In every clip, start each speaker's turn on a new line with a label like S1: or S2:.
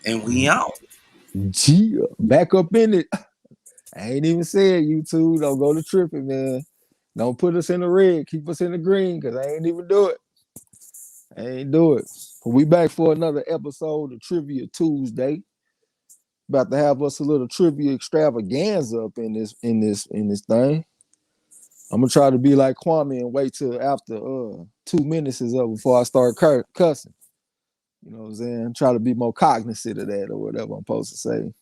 S1: And we out.
S2: Gee, back up in it. I ain't even said you two don't go to tripping, man. Don't put us in the red. Keep us in the green, because I ain't even do it. I ain't do it. We back for another episode of Trivia Tuesday. About to have us a little trivia extravaganza up in this thing. I'm gonna try to be like Kwame and wait till after 2 minutes is up before I start cussing. You know what I'm saying? Try to be more cognizant of that or whatever I'm supposed to say.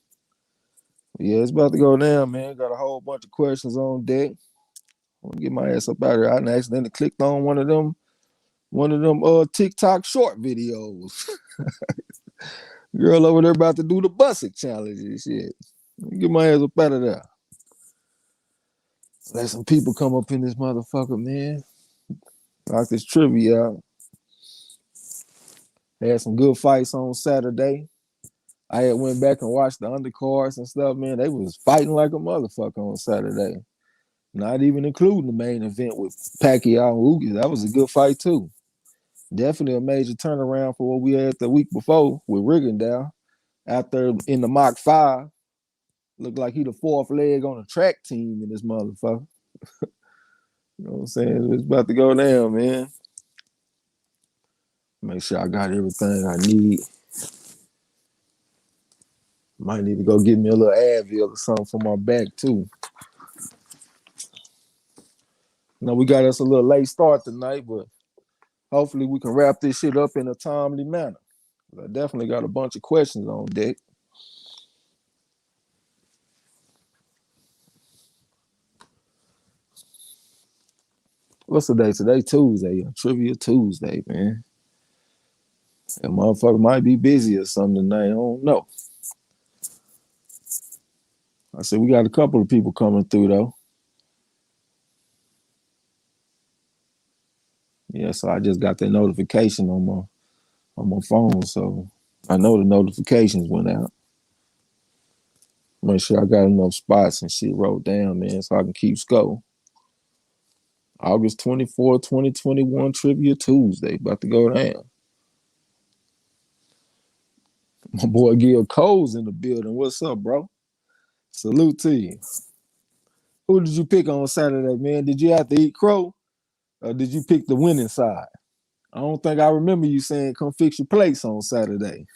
S2: Yeah, it's about to go down, man. Got a whole bunch of questions on deck. I'm gonna get my ass up out of here. I accidentally clicked on one of them TikTok short videos. Girl over there about to do the busting challenge and shit. Get my ass up out of there. Let some people come up in this motherfucker, man. Like this trivia out. Had some good fights on Saturday. I had went back and watched the undercards and stuff, man. They was fighting like a motherfucker on Saturday. Not even including the main event with Pacquiao and Ugas. That was a good fight too. Definitely a major turnaround for what we had the week before with Rigondeaux. After in the Mach 5, looked like he the fourth leg on the track team in this motherfucker. You know what I'm saying? It's about to go down, man. Make sure I got everything I need. Might need to go get me a little Advil or something for my back too. Now we got us a little late start tonight, but hopefully we can wrap this shit up in a timely manner. I definitely got a bunch of questions on deck. What's the day? Today Tuesday. Trivia Tuesday, man. That motherfucker might be busy or something tonight. I don't know. I said we got a couple of people coming through though. Yeah, so I just got that notification on my phone, so I know the notifications went out. Make sure I got enough spots and shit wrote down, man, so I can keep score. August 24, 2021, Trivia Tuesday. About to go down. My boy Gil Cole's in the building. What's up, bro? Salute to you. Who did you pick on Saturday, man? Did you have to eat crow? Or did you pick the winning side? I don't think I remember you saying come fix your plates on Saturday.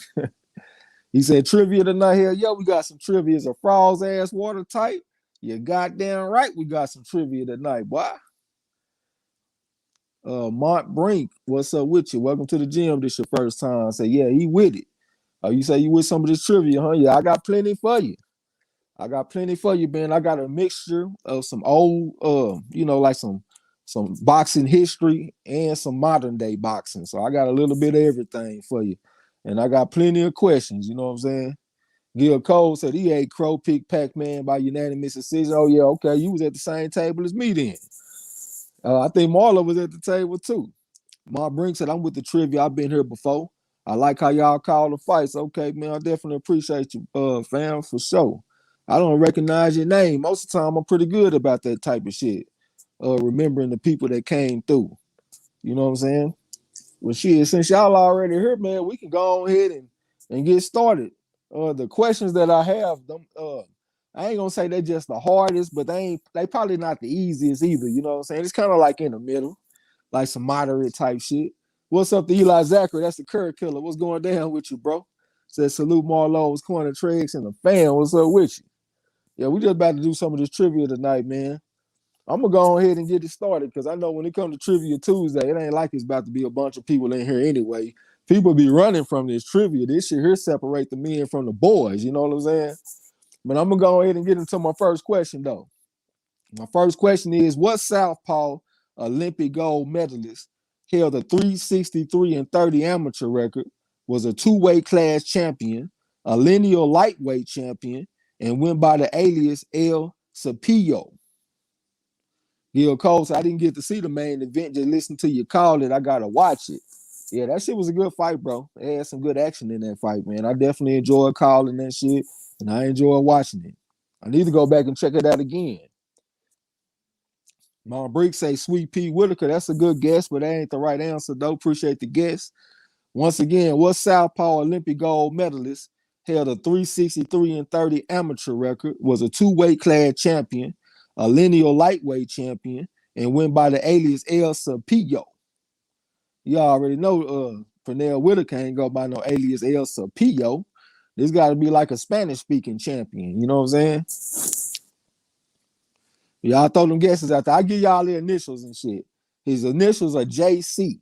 S2: He said trivia tonight here. Yo, we got some trivia. Is a frog's ass watertight? You goddamn right we got some trivia tonight, boy. Mont Brink, what's up with you? Welcome to the gym. This your first time. I say, yeah, he with it. Oh, you say you with some of this trivia, huh? Yeah, I got plenty for you. Man. I got a mixture of some old, like some boxing history and some modern day boxing. So I got a little bit of everything for you. And I got plenty of questions, you know what I'm saying? Gil Cole said he ate crow, pick Pac-Man by unanimous decision. Oh, yeah, okay. You was at the same table as me then. I think Marla was at the table too. Mark Brink said, I'm with the trivia. I've been here before. I like how y'all call the fights. Okay, man, I definitely appreciate you, fam, for sure. I don't recognize your name. Most of the time, I'm pretty good about that type of shit. Remembering the people that came through. You know what I'm saying? Well, shit, since y'all already here, man, we can go on ahead and get started. The questions that I have, them, I ain't gonna say they're just the hardest, but they probably not the easiest either. You know what I'm saying? It's kind of like in the middle, like some moderate type shit. What's up to Eli Zachary? That's the Curry Killer. What's going down with you, bro? Says salute Marlowe's Corner Tregs and the fan. What's up with you? Yeah, we just about to do some of this trivia tonight, man. I'm gonna go ahead and get it started because I know when it comes to Trivia Tuesday, it ain't like it's about to be a bunch of people in here anyway. People be running from this trivia. This shit here separate the men from the boys. You know what I'm saying? But I'm gonna go ahead and get into my first question though. My first question is: what Southpaw Olympic gold medalist held a 363 and 30 amateur record, was a two-weight class champion, a lineal lightweight champion, and went by the alias El Cepillo? Gil Cole said, I didn't get to see the main event, just listen to you call it. I gotta watch it. Yeah, that shit was a good fight, bro. They had some good action in that fight, man. I definitely enjoyed calling that shit, and I enjoyed watching it. I need to go back and check it out again. Mom Brick say Sweet Pea Whitaker. That's a good guess, but that ain't the right answer, though. Appreciate the guess. Once again, what Southpaw Olympic gold medalist held a 363-30 amateur record, was a two-weight class champion, a lineal lightweight champion, and went by the alias El Cepillo. You already know Pernell Whitaker ain't go by no alias El Cepillo. This got to be like a Spanish-speaking champion. You know what I'm saying? Y'all throw them guesses out there. I give y'all the initials and shit. His initials are JC.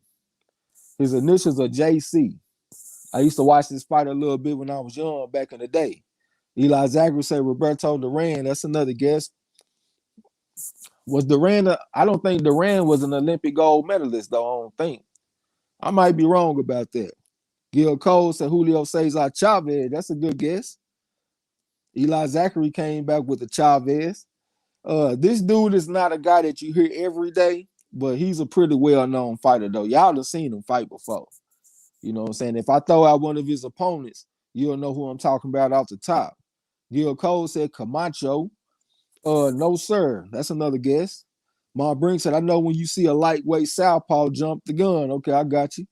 S2: His initials are JC. I used to watch this fight a little bit when I was young back in the day. Eli Zachary said Roberto Duran. That's another guess. Was Duran? I don't think Duran was an Olympic gold medalist, though. I don't think. I might be wrong about that. Gil Cole said Julio Cesar Chavez. That's a good guess. Eli Zachary came back with the Chavez. This dude is not a guy that you hear every day, but he's a pretty well-known fighter, though. Y'all have seen him fight before. You know what I'm saying? If I throw out one of his opponents, you'll know who I'm talking about off the top. Gil Cole said Camacho. No, sir. That's another guess. Ma Brink said, I know when you see a lightweight southpaw jump the gun. Okay, I got you.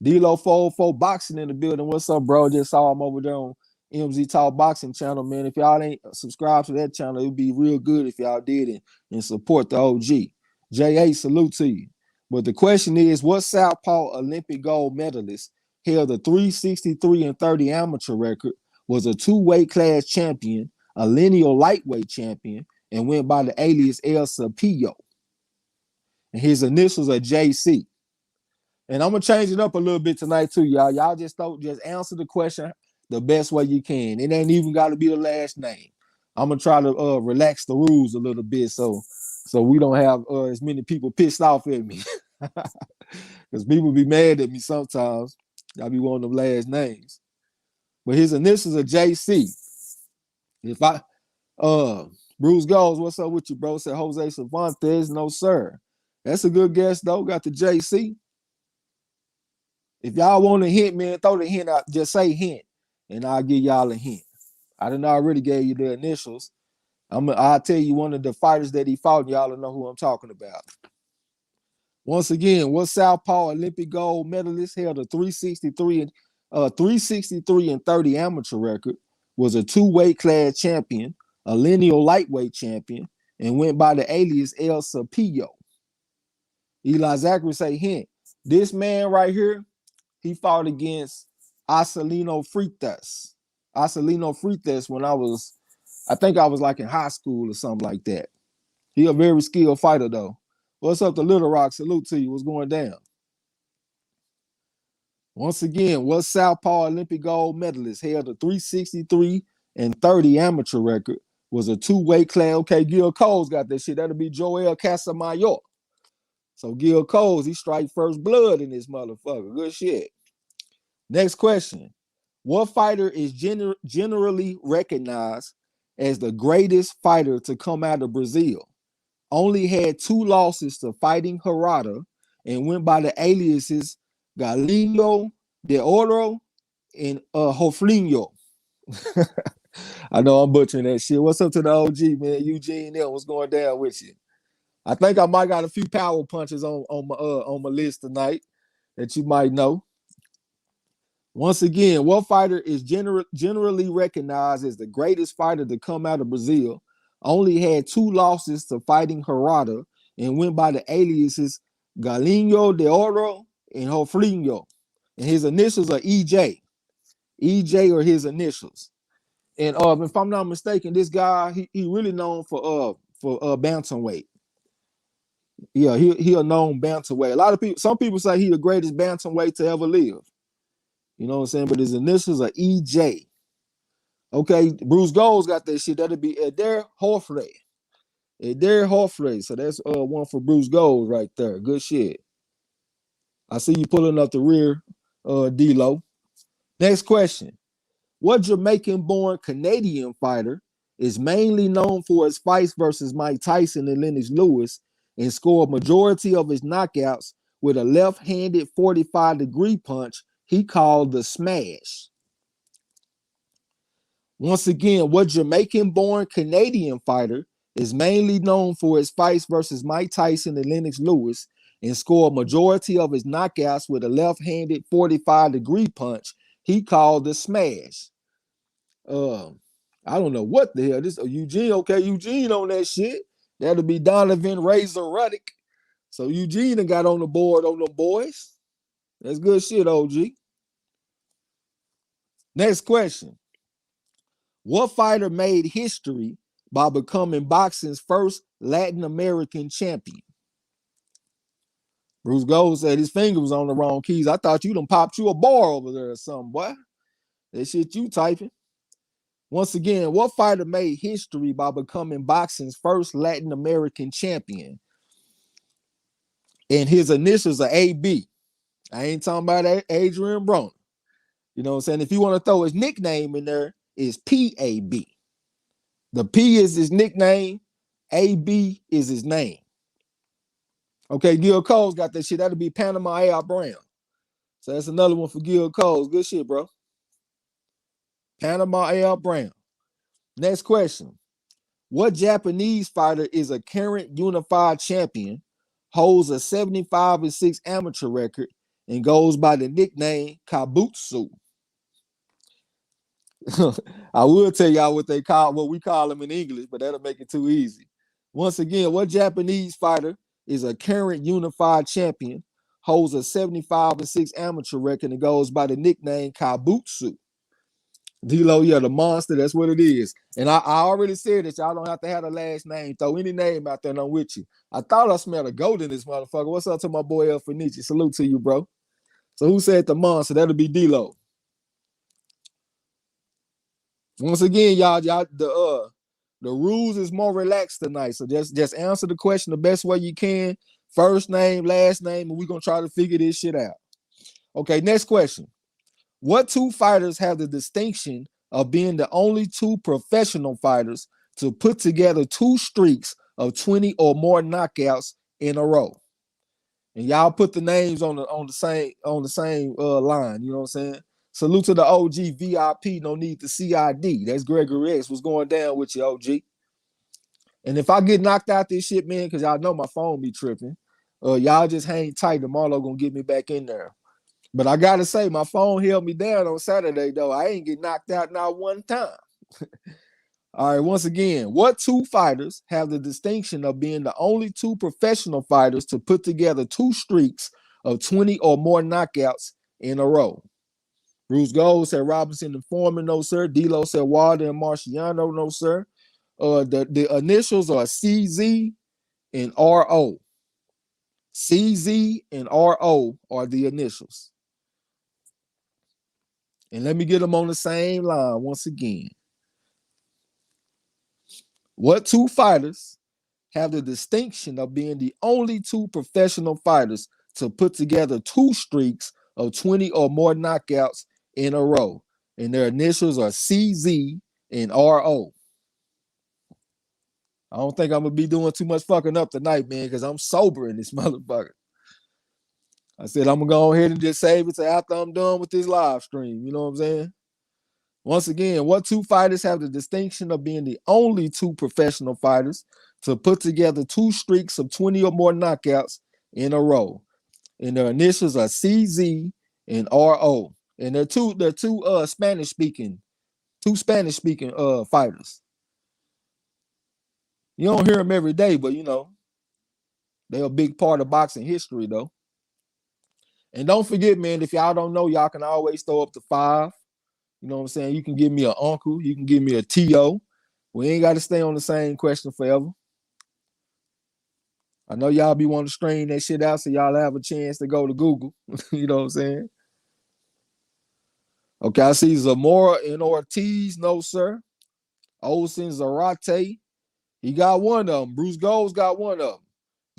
S2: D-Lo 404 Boxing in the building. What's up, bro? Just saw him over there on MZ Talk Boxing channel, man. If y'all ain't subscribed to that channel, it would be real good if y'all did and support the OG. J.A., salute to you. But the question is, what southpaw Olympic gold medalist held a 363-30 amateur record, was a two-weight class champion, a lineal lightweight champion, and went by the alias El Cepillo? And his initials are JC. And I'm gonna change it up a little bit tonight too, y'all. Y'all just answer the question the best way you can. It ain't even got to be the last name. I'm gonna try to relax the rules a little bit so we don't have as many people pissed off at me. Because people be mad at me sometimes. I be one of them last names. But his initials are JC. If I Bruce Goes, what's up with you, bro? Said Jose Cervantes. No, sir. That's a good guess, though. Got the JC. If y'all want a hint, man, throw the hint out. Just say hint, and I'll give y'all a hint. I done already gave you the initials. I'll tell you one of the fighters that he fought. Y'all will know who I'm talking about. Once again, what southpaw Olympic gold medalist held a 363-30 amateur record, was a two-weight class champion, a lineal lightweight champion, and went by the alias El Cepillo? Eli Zachary say hint. This man right here, he fought against Acelino Freitas. Acelino Freitas when I think I was like in high school or something like that. He a very skilled fighter though. What's up to Little Rock? Salute to you. What's going down? Once again, what southpaw Olympic gold medalist held a 363-30 amateur record, was a two-weight class? Okay, Gil Cole's got that shit. That'll be Joel Casamayor. So Gil Coles, he strike first blood in this motherfucker. Good shit. Next question. What fighter is generally recognized as the greatest fighter to come out of Brazil? Only had 2 losses to Fighting Harada and went by the aliases Galinho de Oro and Hoflinho. I know I'm butchering that shit. What's up to the OG, man? Eugene L, what's going down with you? I think I might got a few power punches on my list tonight that you might know. Once again, what fighter is generally recognized as the greatest fighter to come out of Brazil? Only had 2 losses to Fighting Harada and went by the aliases Galinho de Oro and Hoflinho. And his initials are EJ. EJ are his initials. And if I'm not mistaken, this guy, he really known for bantamweight. Yeah, he a known bantamweight. Some people say he the greatest bantamweight to ever live. You know what I'm saying? But his initials are EJ. Okay, Bruce Gold's got that shit. That'll be Eder Hofre. Eder Hofre. So that's one for Bruce Gold right there. Good shit. I see you pulling up the rear, D-Lo. Next question. What Jamaican-born Canadian fighter is mainly known for his fights versus Mike Tyson and Lennox Lewis and scored majority of his knockouts with a left-handed 45-degree punch he called the smash? Once again, what Jamaican-born Canadian fighter is mainly known for his fights versus Mike Tyson and Lennox Lewis and scored majority of his knockouts with a left-handed 45-degree punch he called the smash? Uh, I don't know what the hell this. Eugene, okay, Eugene on that shit. That'll be Donovan Razor Ruddick. So Eugene done got on the board on the boys. That's good shit, OG. Next question. What fighter made history by becoming boxing's first Latin American champion? Bruce Gold said his finger was on the wrong keys. I thought you done popped you a bar over there or something, boy. That shit you typing. Once again, what fighter made history by becoming boxing's first Latin American champion? And his initials are AB. I ain't talking about Adrian Broner. You know what I'm saying? If you want to throw his nickname in there, it's PAB. The P is his nickname. AB is his name. Okay, Gil Cole's got that shit. That'll be Panama A.R. Brown. So that's another one for Gil Cole's. Good shit, bro. Panama A.R. Brown. Next question. What Japanese fighter is a current unified champion, holds a 75-6 amateur record, and goes by the nickname Kabutsu? I will tell y'all what we call them in English, but that'll make it too easy. Once again, what Japanese fighter is a current unified champion, holds a 75-6 amateur record, and goes by the nickname Kabutsu? D-Lo, yeah, the monster, that's what it is. And I already said that y'all don't have to have a last name. Throw any name out there and I'm with you. I thought I smelled a goat in this motherfucker. What's up to my boy El Fenici? Salute to you, bro. So who said the monster? That'll be D-Lo. Once again, y'all, the rules is more relaxed tonight. So just answer the question the best way you can. First name, last name, and we're gonna try to figure this shit out. Okay, next question. What two fighters have the distinction of being the only two professional fighters to put together two streaks of 20 or more knockouts in a row? And y'all put the names on the same line. You know what I'm saying? Salute to the OG VIP. No need to CID. That's Gregory X. What's going down with you, OG? And if I get knocked out this shit, man, because y'all know my phone be tripping, y'all just hang tight. The Marlo gonna get me back in there. But I gotta say, my phone held me down on Saturday, though. I ain't get knocked out not one time. All right, once again, what two fighters have the distinction of being the only two professional fighters to put together two streaks of 20 or more knockouts in a row? Bruce Gold said Robinson and Foreman, no, sir. D-Lo said Wilder and Marciano, no, sir. The initials are CZ and RO. CZ and RO are the initials. And let me get them on the same line once again. What two fighters have the distinction of being the only two professional fighters to put together two streaks of 20 or more knockouts in a row? And their initials are CZ and RO. I don't think I'm going to be doing too much fucking up tonight, man, because I'm sober in this motherfucker. I said I'm going to go ahead and just save it to after I'm done with this live stream. You know what I'm saying? Once again, what two fighters have the distinction of being the only two professional fighters to put together two streaks of 20 or more knockouts in a row? And their initials are CZ and RO. And they're two Spanish-speaking fighters. You don't hear them every day, but you know, they're a big part of boxing history, though. And don't forget, man, if y'all don't know, y'all can always throw up to 5. You know what I'm saying? You can give me an uncle. You can give me a TO. We ain't got to stay on the same question forever. I know y'all be wanting to strain that shit out so y'all have a chance to go to Google. You know what I'm saying? Okay, I see Zamora and Ortiz. No, sir. Olsen Zarate. He got one of them. Bruce Gold's got one of them.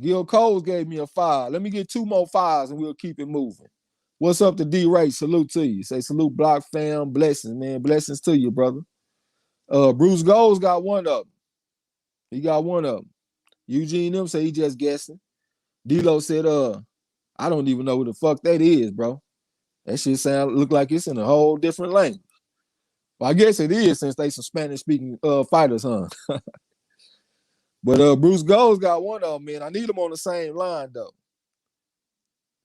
S2: Gil Coles gave me a 5. Let me get 2 more 5s and we'll keep it moving. What's up to D-Ray? Salute to you. Say salute, Block fam. Blessings, man. Blessings to you, brother. Bruce Gold's got one of them. He got one of them. Eugene them say he just guessing. D-Lo said, I don't even know who the fuck that is, bro. That shit look like it's in a whole different language. Well, I guess it is since they some Spanish-speaking fighters, huh? But Bruce Gold's got one of them, man. I need them on the same line, though.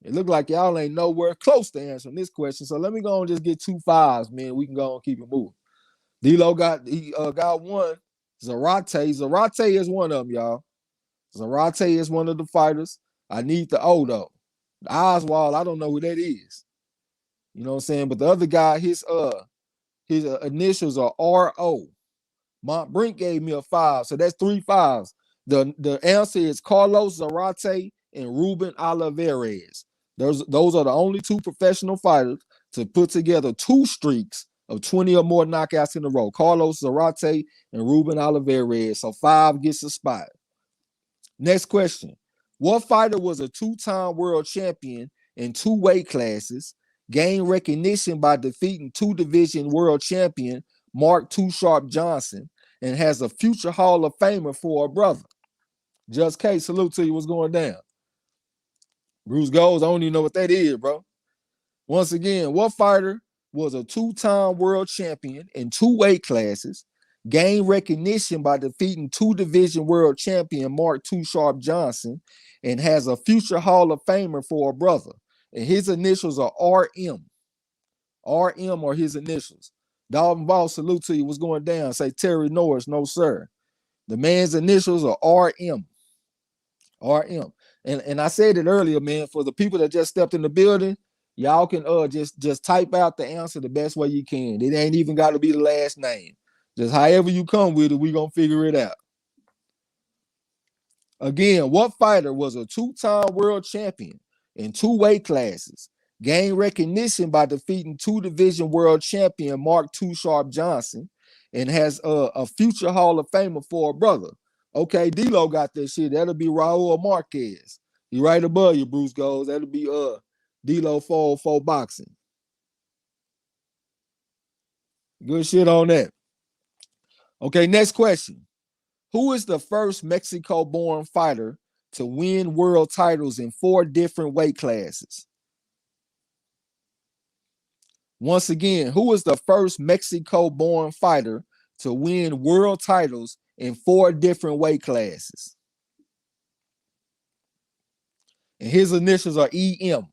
S2: It look like y'all ain't nowhere close to answering this question. So let me go and just get 2 5s, man. We can go and keep it moving. D-Lo got one. Zarate. Zarate is one of them, y'all. Zarate is one of the fighters. I need the O though. Oswald, I don't know who that is. You know what I'm saying? But the other guy, his initials are R-O. Montbrink gave me a 5, so that's 3 5s. The answer is Carlos Zarate and Ruben Olivares. Those are the only 2 professional fighters to put together 2 streaks of 20 or more knockouts in a row. Carlos Zarate and Ruben Olivares. So 5 gets a spot. Next question. What fighter was a 2-time world champion in 2 weight classes, gained recognition by defeating 2-division world champion Mark Too Sharp Johnson, and has a future Hall of Famer for a brother? Just K, salute to you. What's going down? Bruce Goes, I don't even know what that is, bro. Once again, what fighter was a 2-time world champion in 2 weight classes, gained recognition by defeating 2-division world champion Mark Too Sharp Johnson, and has a future Hall of Famer for a brother? And his initials are RM. RM are his initials. Dalvin Ball, salute to you. What's going down? Say Terry Norris. No, sir. The man's initials are RM. RM. And I said it earlier, man, for the people that just stepped in the building, y'all can just type out the answer the best way you can. It ain't even got to be the last name. Just however you come with it, we gonna figure it out. Again, what fighter was a 2-time world champion in 2 weight classes, gained recognition by defeating 2-division world champion Mark Too Sharp Johnson, and has a future Hall of Famer for a brother? Okay, D-Lo got that shit. That'll be Raul Marquez. He right above you, Bruce Goes. That'll be D-Lo 404 boxing. Good shit on that. Okay, next question. Who is the first Mexico-born fighter to win world titles in 4 different weight classes? Once again, who is the first Mexico-born fighter to win world titles in 4 different weight classes? And his initials are EM.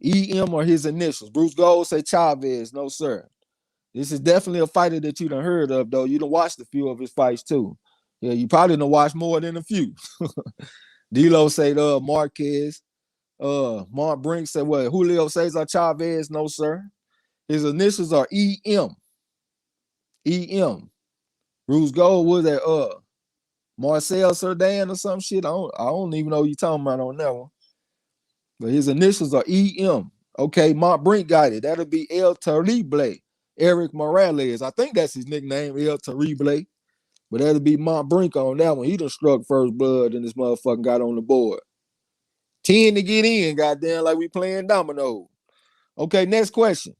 S2: EM are his initials. Bruce Gold say Chavez. No, sir. This is definitely a fighter that you done heard of, though. You done watched a few of his fights, too. Yeah, you probably done watched more than a few. D-Lo say Marquez. Mark Brink said, what? Julio Cesar Chavez. No, sir. His initials are EM. EM. Bruce Gold was that Marcel Cerdan or some shit. I don't even know what you're talking about on that one. But his initials are EM. Okay, Mark Brink got it. That'll be El Terrible. Eric Morales. I think that's his nickname, El Terrible. But that'll be Mark Brink on that one. He done struck first blood and this motherfucker got on the board. 10 to get in, goddamn, like we playing domino. Okay, next question.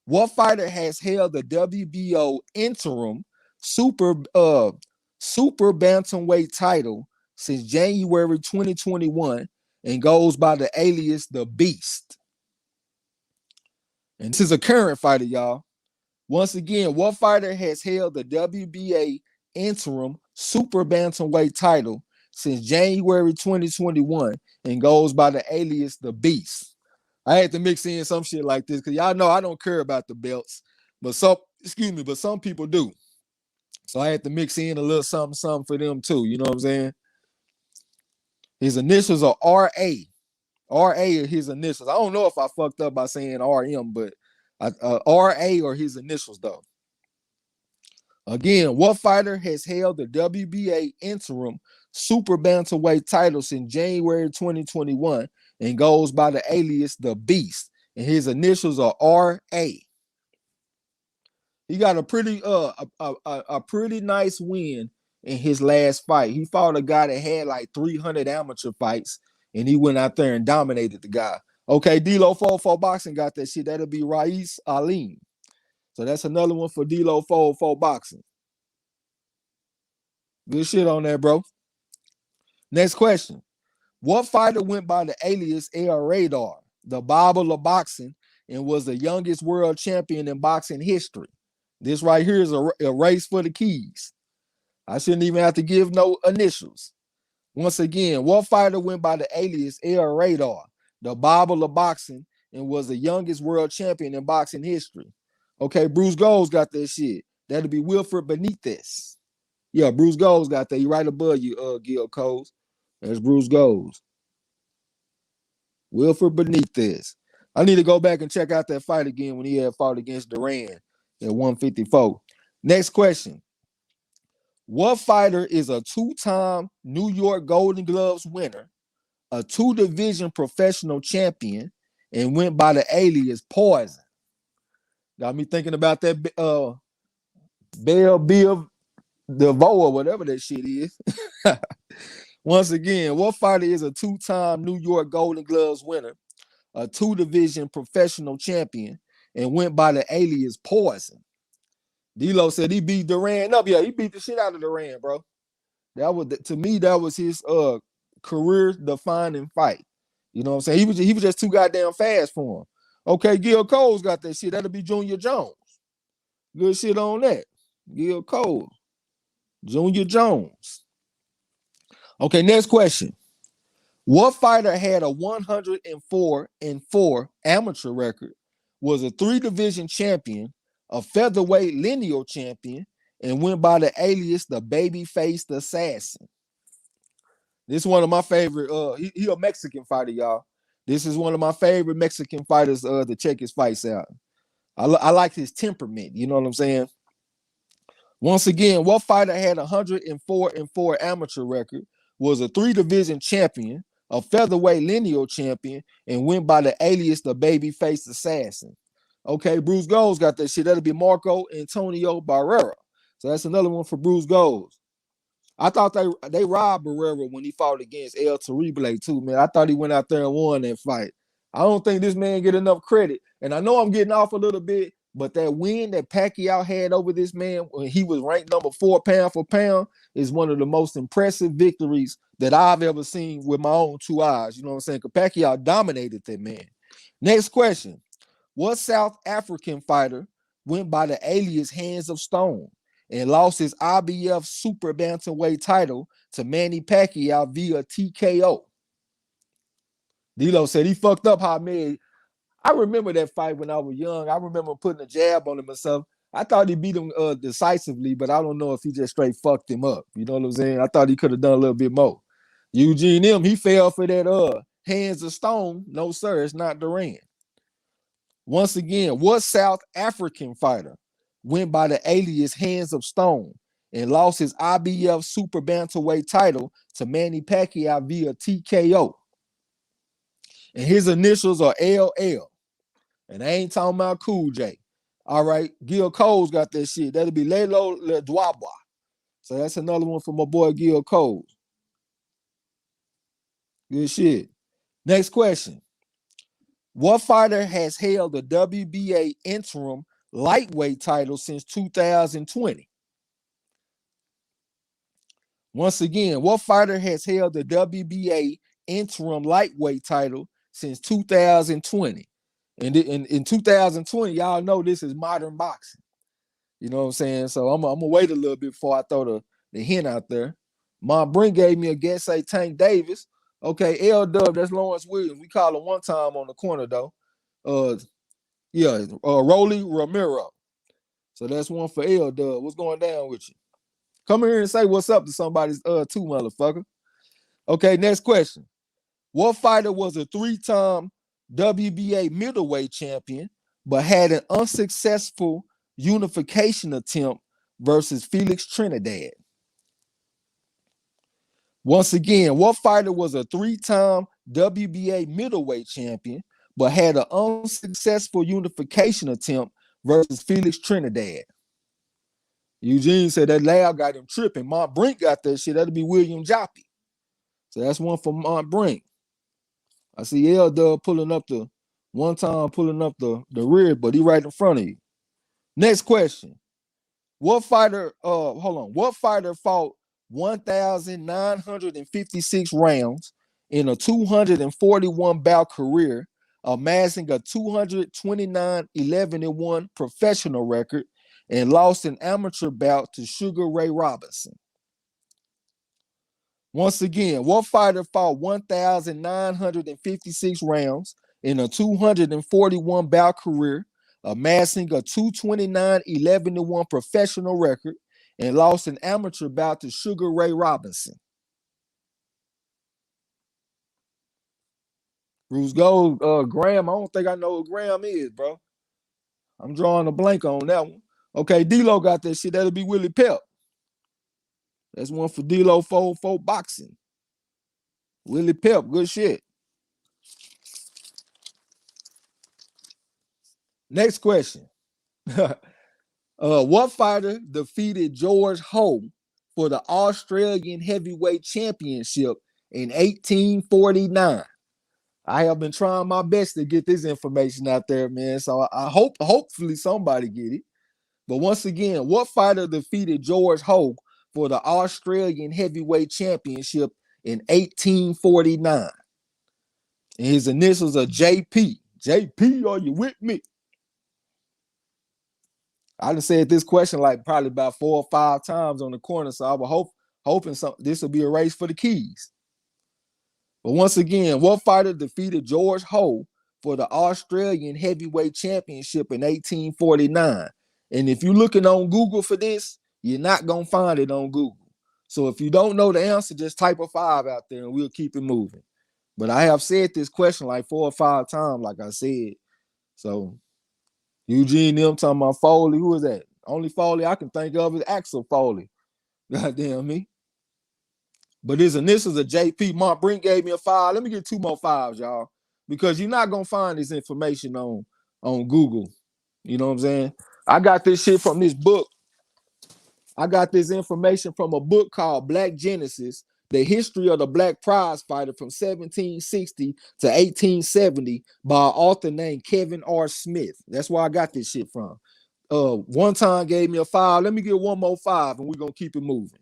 S2: What fighter has held the WBO interim super bantamweight title since January 2021 and goes by the alias The Beast? And this is a current fighter, y'all. Once again, what fighter has held the WBA interim super bantamweight title since January 2021 and goes by the alias The Beast? I had to mix in some shit like this because y'all know I don't care about the belts, but some people do. So I had to mix in a little something for them too. You know what I'm saying? His initials are R.A. R.A. are his initials. I don't know if I fucked up by saying R.M., but R.A. are his initials though. Again, what fighter has held the WBA interim super bantamweight title since January 2021 and goes by the alias The Beast? And his initials are R.A. He got a pretty pretty nice win in his last fight. He fought a guy that had like 300 amateur fights, and he went out there and dominated the guy. Okay, D-Lo 404 boxing got that shit. That'll be Rais Alim. So that's another one for D-Lo 404 boxing. Good shit on that, bro. Next question. What fighter went by the alias El Radar, the Bible of boxing, and was the youngest world champion in boxing history? This right here is a race for the keys. I shouldn't even have to give no initials. Once again, what fighter went by the alias El Radar, the Bible of boxing, and was the youngest world champion in boxing history? Okay, Bruce Gold's got that shit. That'll be Wilfred Benitez. Yeah, Bruce Gold's got that. You right above you, Gil Coles. There's Bruce Gold's. Wilfred Benitez. I need to go back and check out that fight again when he had fought against Duran at 154. Next question. What fighter is a two-time New York Golden Gloves winner, a two-division professional champion, and went by the alias Poison? Got me thinking about that Bell Bill DeVoe or whatever that shit is. Once again, what fighter is a two-time New York Golden Gloves winner, a two-division professional champion, and went by the alias Poison? D-Lo said he beat Duran up. Yeah, he beat the shit out of Duran, bro. That was, to me, that was his career-defining fight. You know what I'm saying? He was just too goddamn fast for him. Okay, Gil Cole's got that shit. That'll be Junior Jones. Good shit on that. Gil Cole. Junior Jones. Okay, next question. What fighter had a 104-4 amateur record, was a three-division champion, a featherweight lineal champion, and went by the alias the baby-faced assassin? This is one of my favorite. He a Mexican fighter, y'all. This is one of my favorite Mexican fighters to check his fights out. I like his temperament. You know what I'm saying? Once again, what fighter had a 104-4 amateur record, was a three-division champion, a featherweight lineal champion, and went by the alias the baby-faced assassin? Okay, Bruce Gold's got that shit. That'll be Marco Antonio Barrera. So that's another one for Bruce Gold. I thought they robbed Barrera when he fought against El Terrible too, man. I thought he went out there and won that fight. I don't think this man get enough credit. And I know I'm getting off a little bit, but that win that Pacquiao had over this man when he was ranked number 4 pound for pound is one of the most impressive victories that I've ever seen with my own two eyes. You know what I'm saying? Because Pacquiao dominated that man. Next question. What South African fighter went by the alias Hands of Stone and lost his IBF super bantamweight title to Manny Pacquiao via TKO? D-Lo said he fucked up Hamed. I remember that fight when I was young. I remember putting a jab on him myself. I thought he beat him decisively, but I don't know if he just straight fucked him up. You know what I'm saying? I thought he could have done a little bit more. Eugene M, he fell for that Hands of Stone. No, sir, it's not Duran. Once again, what South African fighter went by the alias Hands of Stone and lost his IBF super bantamweight title to Manny Pacquiao via TKO? And his initials are LL. And I ain't talking about Cool J. All right, Gil Cole's got that shit. That'll be Lelo Ledwabwa. So that's another one for my boy Gil Cole. Good shit. Next question. What fighter has held the WBA interim lightweight title since 2020? Once again, what fighter has held the WBA interim lightweight title since 2020? And in 2020, y'all know this is modern boxing. You know what I'm saying? So I'm gonna wait a little bit before I throw the hint out there. Mom Brink gave me a guess, say Tank Davis. Okay, L-Dub, that's Lawrence Williams. We call him one time on the corner, though. Rolly Romero. So that's one for L-Dub. What's going down with you? Come here and say what's up to somebody's too, motherfucker. Okay, next question. What fighter was a 3-time WBA middleweight champion, but had an unsuccessful unification attempt versus Felix Trinidad? Once again, what fighter was a 3-time WBA middleweight champion, but had an unsuccessful unification attempt versus Felix Trinidad? Eugene said that lab got him tripping. Mont Brink got that shit. That'll be William Joppy. So that's one for Mont Brink. I see L-Dub pulling up the rear, but he right in front of you. Next question. What fighter fought 1,956 rounds in a 241 bout career, amassing a 229-11-1 professional record, and lost an amateur bout to Sugar Ray Robinson? Once again, what fighter fought 1,956 rounds in a 241 bout career, amassing a 229-11-1 professional record, and lost an amateur bout to Sugar Ray Robinson. Bruce Gold, Graham. I don't think I know who Graham is, bro. I'm drawing a blank on that one. Okay, D-Lo got that shit. That'll be Willie Pep. That's one for D-Lo for boxing. Willie Pep, good shit. Next question. What fighter defeated George Holt for the Australian Heavyweight Championship in 1849? I have been trying my best to get this information out there, man. So I hopefully somebody get it. But once again, what fighter defeated George Holt for the Australian Heavyweight Championship in 1849? And his initials are JP. JP, are you with me? I done said this question like probably about 4 or 5 times on the corner, so I was hoping this will be a race for the keys. But once again, what fighter defeated George Holt for the Australian Heavyweight Championship in 1849? And if you're looking on Google for this, you're not going to find it on Google. So if you don't know the answer, just type a 5 out there and we'll keep it moving. But I have said this question like 4 or 5 times, like I said. So Eugene, them talking about Foley. Who is that? Only Foley I can think of is Axel Foley. Goddamn me. But his initials are JP. Mark Brink gave me a 5. Let me get 2 more 5s, y'all. Because you're not going to find this information on Google. You know what I'm saying? I got this shit from this book. I got this information from a book called Black Genesis, The History of the Black Prize Fighter from 1760 to 1870 by an author named Kevin R. Smith. That's where I got this shit from. One time gave me a 5. Let me get 1 more 5 and we're going to keep it moving.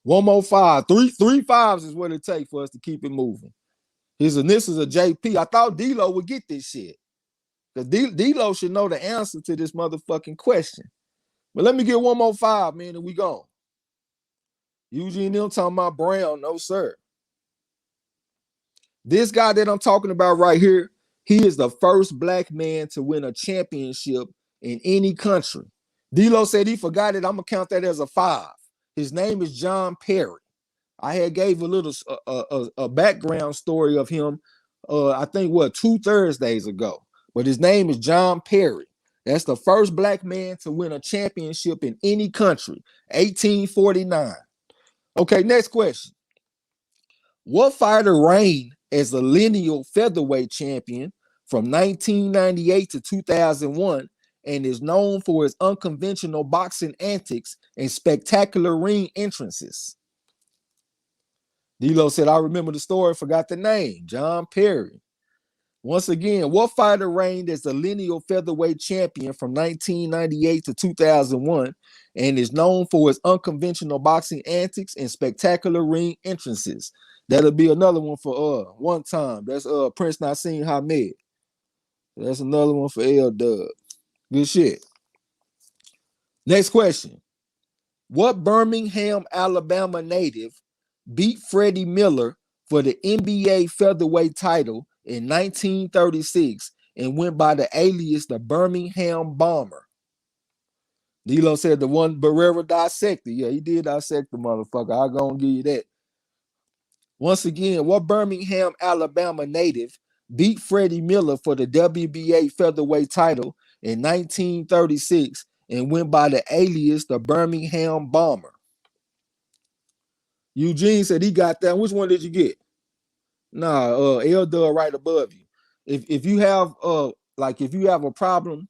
S2: 1 more 5. Three 5s is what it takes for us to keep it moving. His initials are JP. I thought D-Lo would get this shit. Because D-Lo should know the answer to this motherfucking question. But let me get 1 more 5, man, and we gone. Eugene them talking about Brown. No, sir. This guy that I'm talking about right here, he is the first black man to win a championship in any country. D-Lo said he forgot it. I'm going to count that as a 5. His name is John Perry. I had gave a little a background story of him, I think, 2 Thursdays ago. But his name is John Perry. That's the first black man to win a championship in any country, 1849. Okay, next question. What fighter reigned as the lineal featherweight champion from 1998 to 2001 and is known for his unconventional boxing antics and spectacular ring entrances? D-Lo said, I remember the story, forgot the name. John Perry. Once again, what fighter reigned as the lineal featherweight champion from 1998 to 2001 and is known for his unconventional boxing antics and spectacular ring entrances? That'll be another one for one time. That's Prince Nassim Hamed. That's another one for L-Dub. Good shit. Next question. What Birmingham, Alabama native beat Freddie Miller for the NBA featherweight title in 1936 and went by the alias the Birmingham Bomber? D-Lo said the one Barrera dissected. Yeah, he did dissect the motherfucker. I'll go and give you that. Once again, what Birmingham, Alabama native beat Freddie Miller for the WBA featherweight title in 1936 and went by the alias the Birmingham Bomber? Eugene said he got that. Which one did you get? Nah, L-Dub right above you. If you have if you have a problem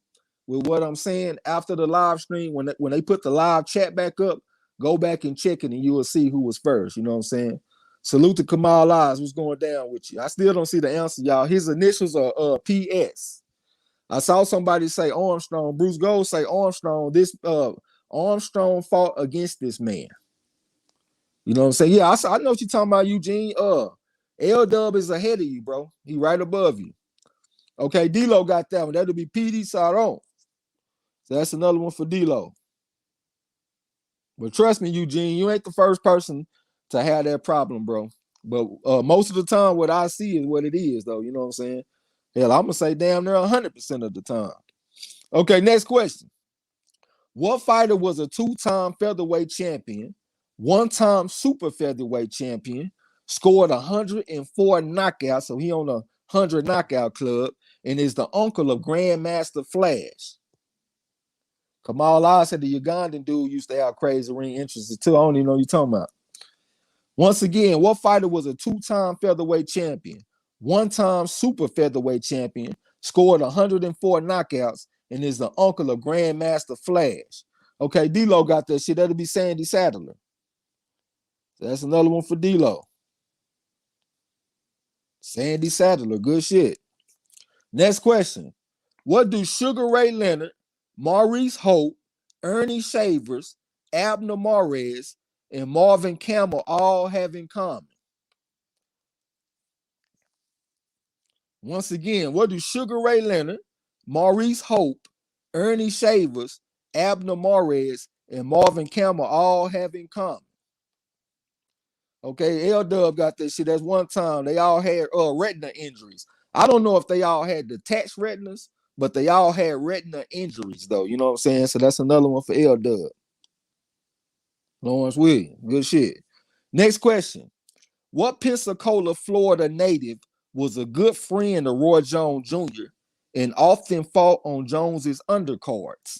S2: with what I'm saying after the live stream, when they put the live chat back up, go back and check it and you will see who was first. You know what I'm saying? Salute to Kamal Eyes. What's going down with you? I still don't see the answer, y'all. His initials are PS. I saw somebody say Armstrong. Bruce Gold say Armstrong. This Armstrong fought against this man. You know what I'm saying? Yeah, I know what you're talking about, Eugene. L-Dub is ahead of you, bro. He right above you. Okay, D-Lo got that one. That'll be PD Saron. So that's another one for D-Lo. But trust me, Eugene, you ain't the first person to have that problem, bro. But most of the time, what I see is what it is, though. You know what I'm saying? Hell, I'm gonna say damn near 100% of the time. Okay, next question. What fighter was a two-time featherweight champion, one-time super featherweight champion, scored 104 knockouts, so he on a 100 knockout club, and is the uncle of Grandmaster Flash? Kamal Ali said the Ugandan dude used to have crazy ring interests too. I don't even know what you're talking about. Once again, what fighter was a two-time featherweight champion, one-time super featherweight champion, scored 104 knockouts, and is the uncle of Grandmaster Flash? Okay, D-Lo got that shit. That'll be Sandy Sadler. So that's another one for D-Lo. Sandy Sadler, good shit. Next question. What do Sugar Ray Leonard, Maurice Holt, Ernie Shavers, Abner Mares, and Marvin Campbell all have in common? Once again, what do Sugar Ray Leonard, Maurice Holt, Ernie Shavers, Abner Mares, and Marvin Campbell all have in common? Okay, L-Dub got this shit. That's one time they all had retina injuries. I don't know if they all had detached retinas, but they all had retina injuries, though. You know what I'm saying? So that's another one for L-Dub. Lawrence Williams, good shit. Next question. What Pensacola, Florida native was a good friend of Roy Jones Jr. and often fought on Jones's undercards?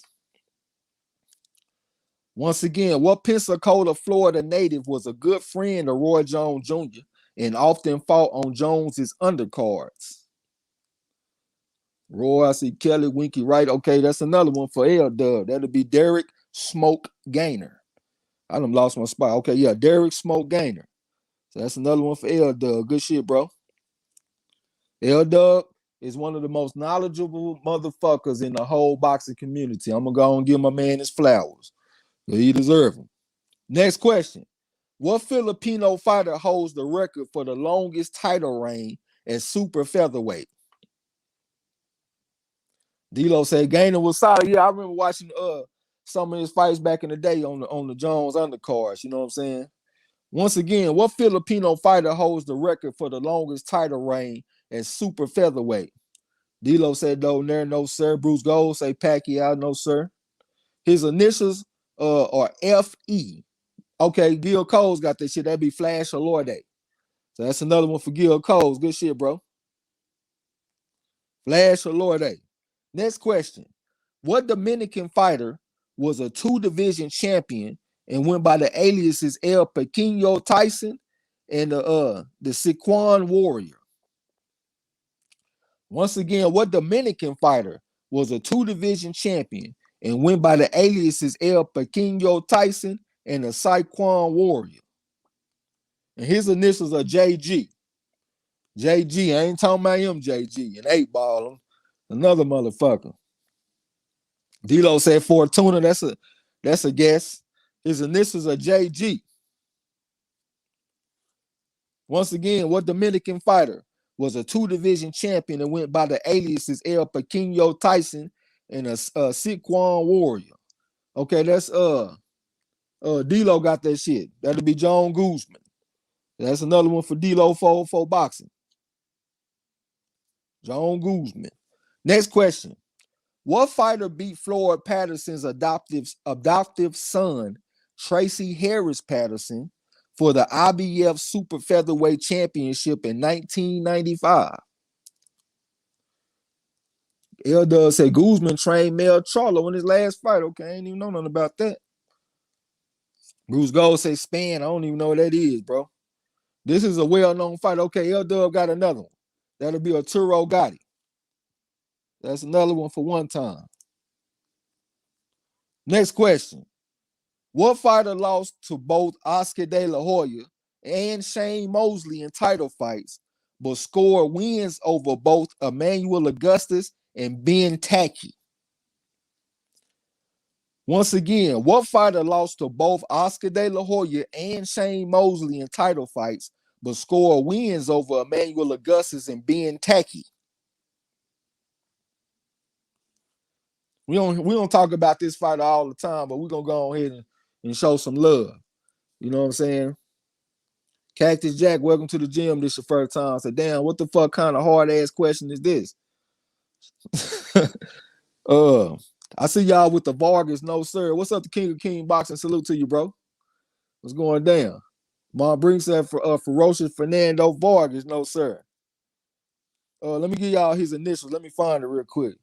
S2: Once again, what Pensacola, Florida native was a good friend of Roy Jones Jr. and often fought on Jones's undercards? Roy, I see Kelly, Winky, right? Okay, that's another one for L-Dub. That'll be Derek Smoke Gaynor. I done lost my spot. Okay, yeah, Derek Smoke Gaynor. So that's another one for L-Dub. Good shit, bro. L-Dub is one of the most knowledgeable motherfuckers in the whole boxing community. I'm going to go and give my man his flowers. He deserves them. Next question. What Filipino fighter holds the record for the longest title reign at super featherweight? D-Lo said Gaynor was solid. Yeah, I remember watching some of his fights back in the day on the Jones undercards. You know what I'm saying? Once again, what Filipino fighter holds the record for the longest title reign at super featherweight? D-Lo said no, sir. Bruce Gold say Pacquiao, no, sir. His initials are F-E. Okay, Gil Cole's got that shit. That'd be Flash Olorde. So that's another one for Gil Cole's. Good shit, bro. Flash Olorde. Next question. What Dominican fighter was a two-division champion and went by the aliases El Pequeño Tyson and the Siquan Warrior? Once again, what Dominican fighter was a two-division champion and went by the aliases El Pequeño Tyson and the Siquan Warrior? And his initials are JG. JG, I ain't talking about him, JG. And 8-ball him. Another motherfucker. D-Lo said Fortuna. That's a guess. His initials are JG. Once again, what Dominican fighter was a two-division champion and went by the aliases El Pequeño Tyson and a Siquan Warrior? Okay, that's D-Lo got that shit. That'll be John Guzman. That's another one for D-Lo for boxing. John Guzman. Next question. What fighter beat Floyd Patterson's adoptive son, Tracy Harris Patterson, for the IBF Super Featherweight Championship in 1995? L-Dub said Guzman trained Mel Charlo in his last fight. Okay, I ain't even know nothing about that. Bruce Gold say Span. I don't even know what that is, bro. This is a well-known fight. Okay, L-Dub got another one. That'll be Arturo Gotti. That's another one for one time. Next question. What fighter lost to both Oscar De La Hoya and Shane Mosley in title fights, but scored wins over both Emmanuel Augustus and Ben Tacky? Once again, what fighter lost to both Oscar De La Hoya and Shane Mosley in title fights, but scored wins over Emmanuel Augustus and Ben Tacky? We don't talk about this fighter all the time, but we're gonna go ahead and show some love. You know what I'm saying? Cactus Jack, welcome to the gym. This your first time. I said, damn, what the fuck kind of hard ass question is this? I see y'all with the Vargas, no sir. What's up, the King of King Boxing? Salute to you, bro. What's going down? Mom brings that for ferocious Fernando Vargas, no sir. Let me give y'all his initials. Let me find it real quick.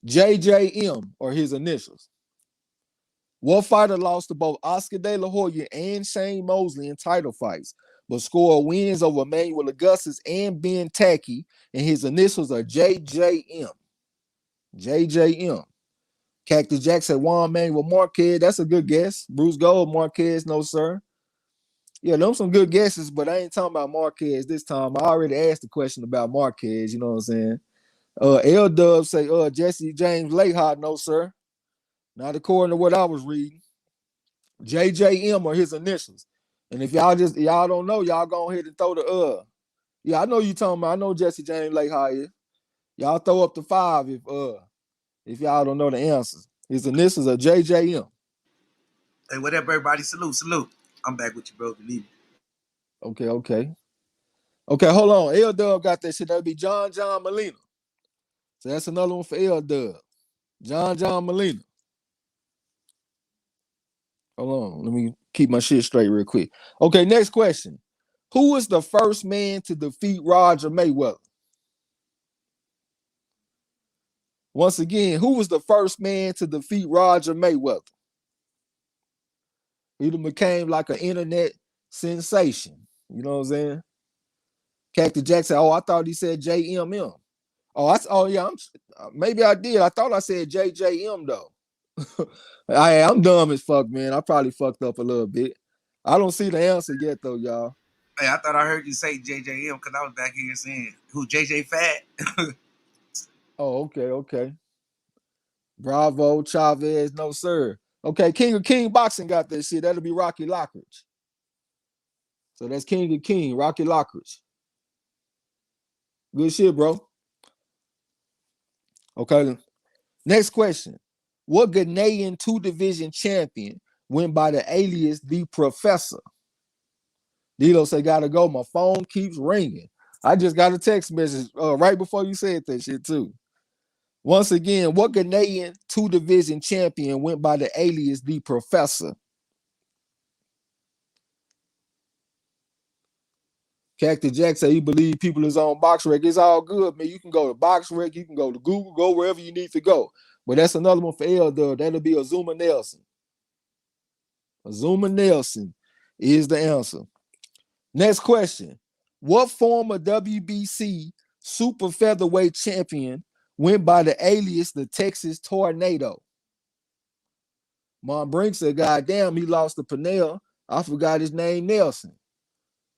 S2: JJM or his initials. What fighter lost to both Oscar De La Hoya and Shane Mosley in title fights, but scored wins over Manuel Augustus and Ben Tacky, and his initials are JJM. JJM. Cactus Jack said Juan Manuel Marquez. That's a good guess. Bruce Gold, Marquez, no sir. Yeah, those some good guesses, but I ain't talking about Marquez this time. I already asked the question about Marquez, you know what I'm saying? L Dub say, Jesse James Lahart, no sir. Not according to what I was reading. JJM are his initials. And if y'all don't know, y'all go ahead and throw the Yeah, I know you talking about. I know Jesse James Lahart is. Y'all throw up the 5 if y'all don't know the answers. His initials are JJM.
S1: Hey, what up, everybody? Salute. I'm back with you, bro. Believe me.
S2: Okay, hold on. L Dub got that shit. That'd be John Molina. So that's another one for L Dub. John Molina. Hold on. Let me keep my shit straight real quick. Okay, next question. Who was the first man to defeat Roger Mayweather? Once again, who was the first man to defeat Roger Mayweather? He became like an internet sensation. You know what I'm saying? Cactus Jackson. Oh, I thought he said JMM. Maybe I did. I thought I said JJM though. I'm dumb as fuck, man. I probably fucked up a little bit. I don't see the answer yet though, y'all.
S1: Hey, I thought I heard you say JJM because I was back here saying who JJ Fat.
S2: Oh, okay. Bravo, Chavez, no sir. Okay, King of King Boxing got that shit. That'll be Rocky Lockridge. So that's King of King, Rocky Lockridge. Good shit, bro. Okay. Next question. What Ghanaian 2-division champion went by the alias The Professor? Dilo say, gotta go. My phone keeps ringing. I just got a text message right before you said that shit, too. Once again, what Ghanaian 2-division champion went by the alias The Professor? Cactus Jack say he believe people is on BoxRec. It's all good, man. You can go to BoxRec, you can go to Google, go wherever you need to go. But that's another one for L Dub. That'll be Azuma Nelson. Azuma Nelson is the answer. Next question. What former WBC super featherweight champion went by the alias the Texas Tornado? Mom Brink said, God damn, he lost to Pinnell. I forgot his name, Nelson.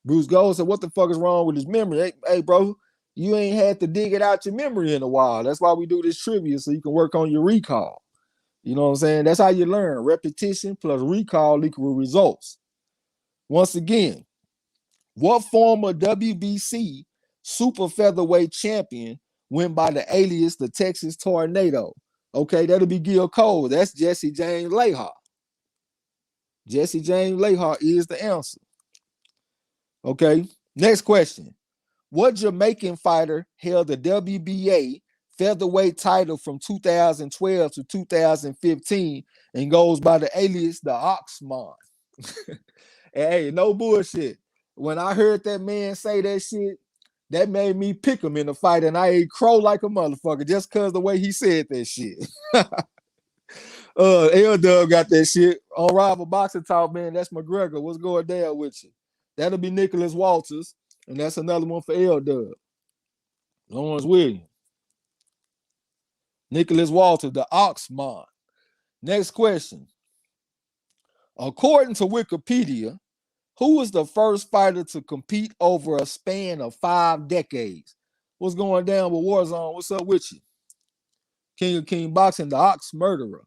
S2: Bruce Gold said, what the fuck is wrong with his memory? Hey, bro, you ain't had to dig it out your memory in a while. That's why we do this trivia, so you can work on your recall. You know what I'm saying? That's how you learn. Repetition plus recall equal results. Once again, what former WBC super featherweight champion went by the alias the Texas Tornado? Okay, that'll be Gil Cole. That's Jesse James Lahart. Jesse James Lahart is the answer. Okay, next question. What Jamaican fighter held the WBA featherweight title from 2012 to 2015 and goes by the alias the Oxman? Hey, no bullshit. When I heard that man say that shit, that made me pick him in the fight, and I ate crow like a motherfucker just because the way he said that shit. L Dub got that shit on Rival Boxing Talk, man. That's McGregor. What's going down with you? That'll be Nicholas Walters, and that's another one for L Dub. Lawrence Williams. Nicholas Walters, the Oxman. Next question. According to Wikipedia, who was the first fighter to compete over a span of 5 decades? What's going down with Warzone? What's up with you? King of King Boxing, the Ox Murderer.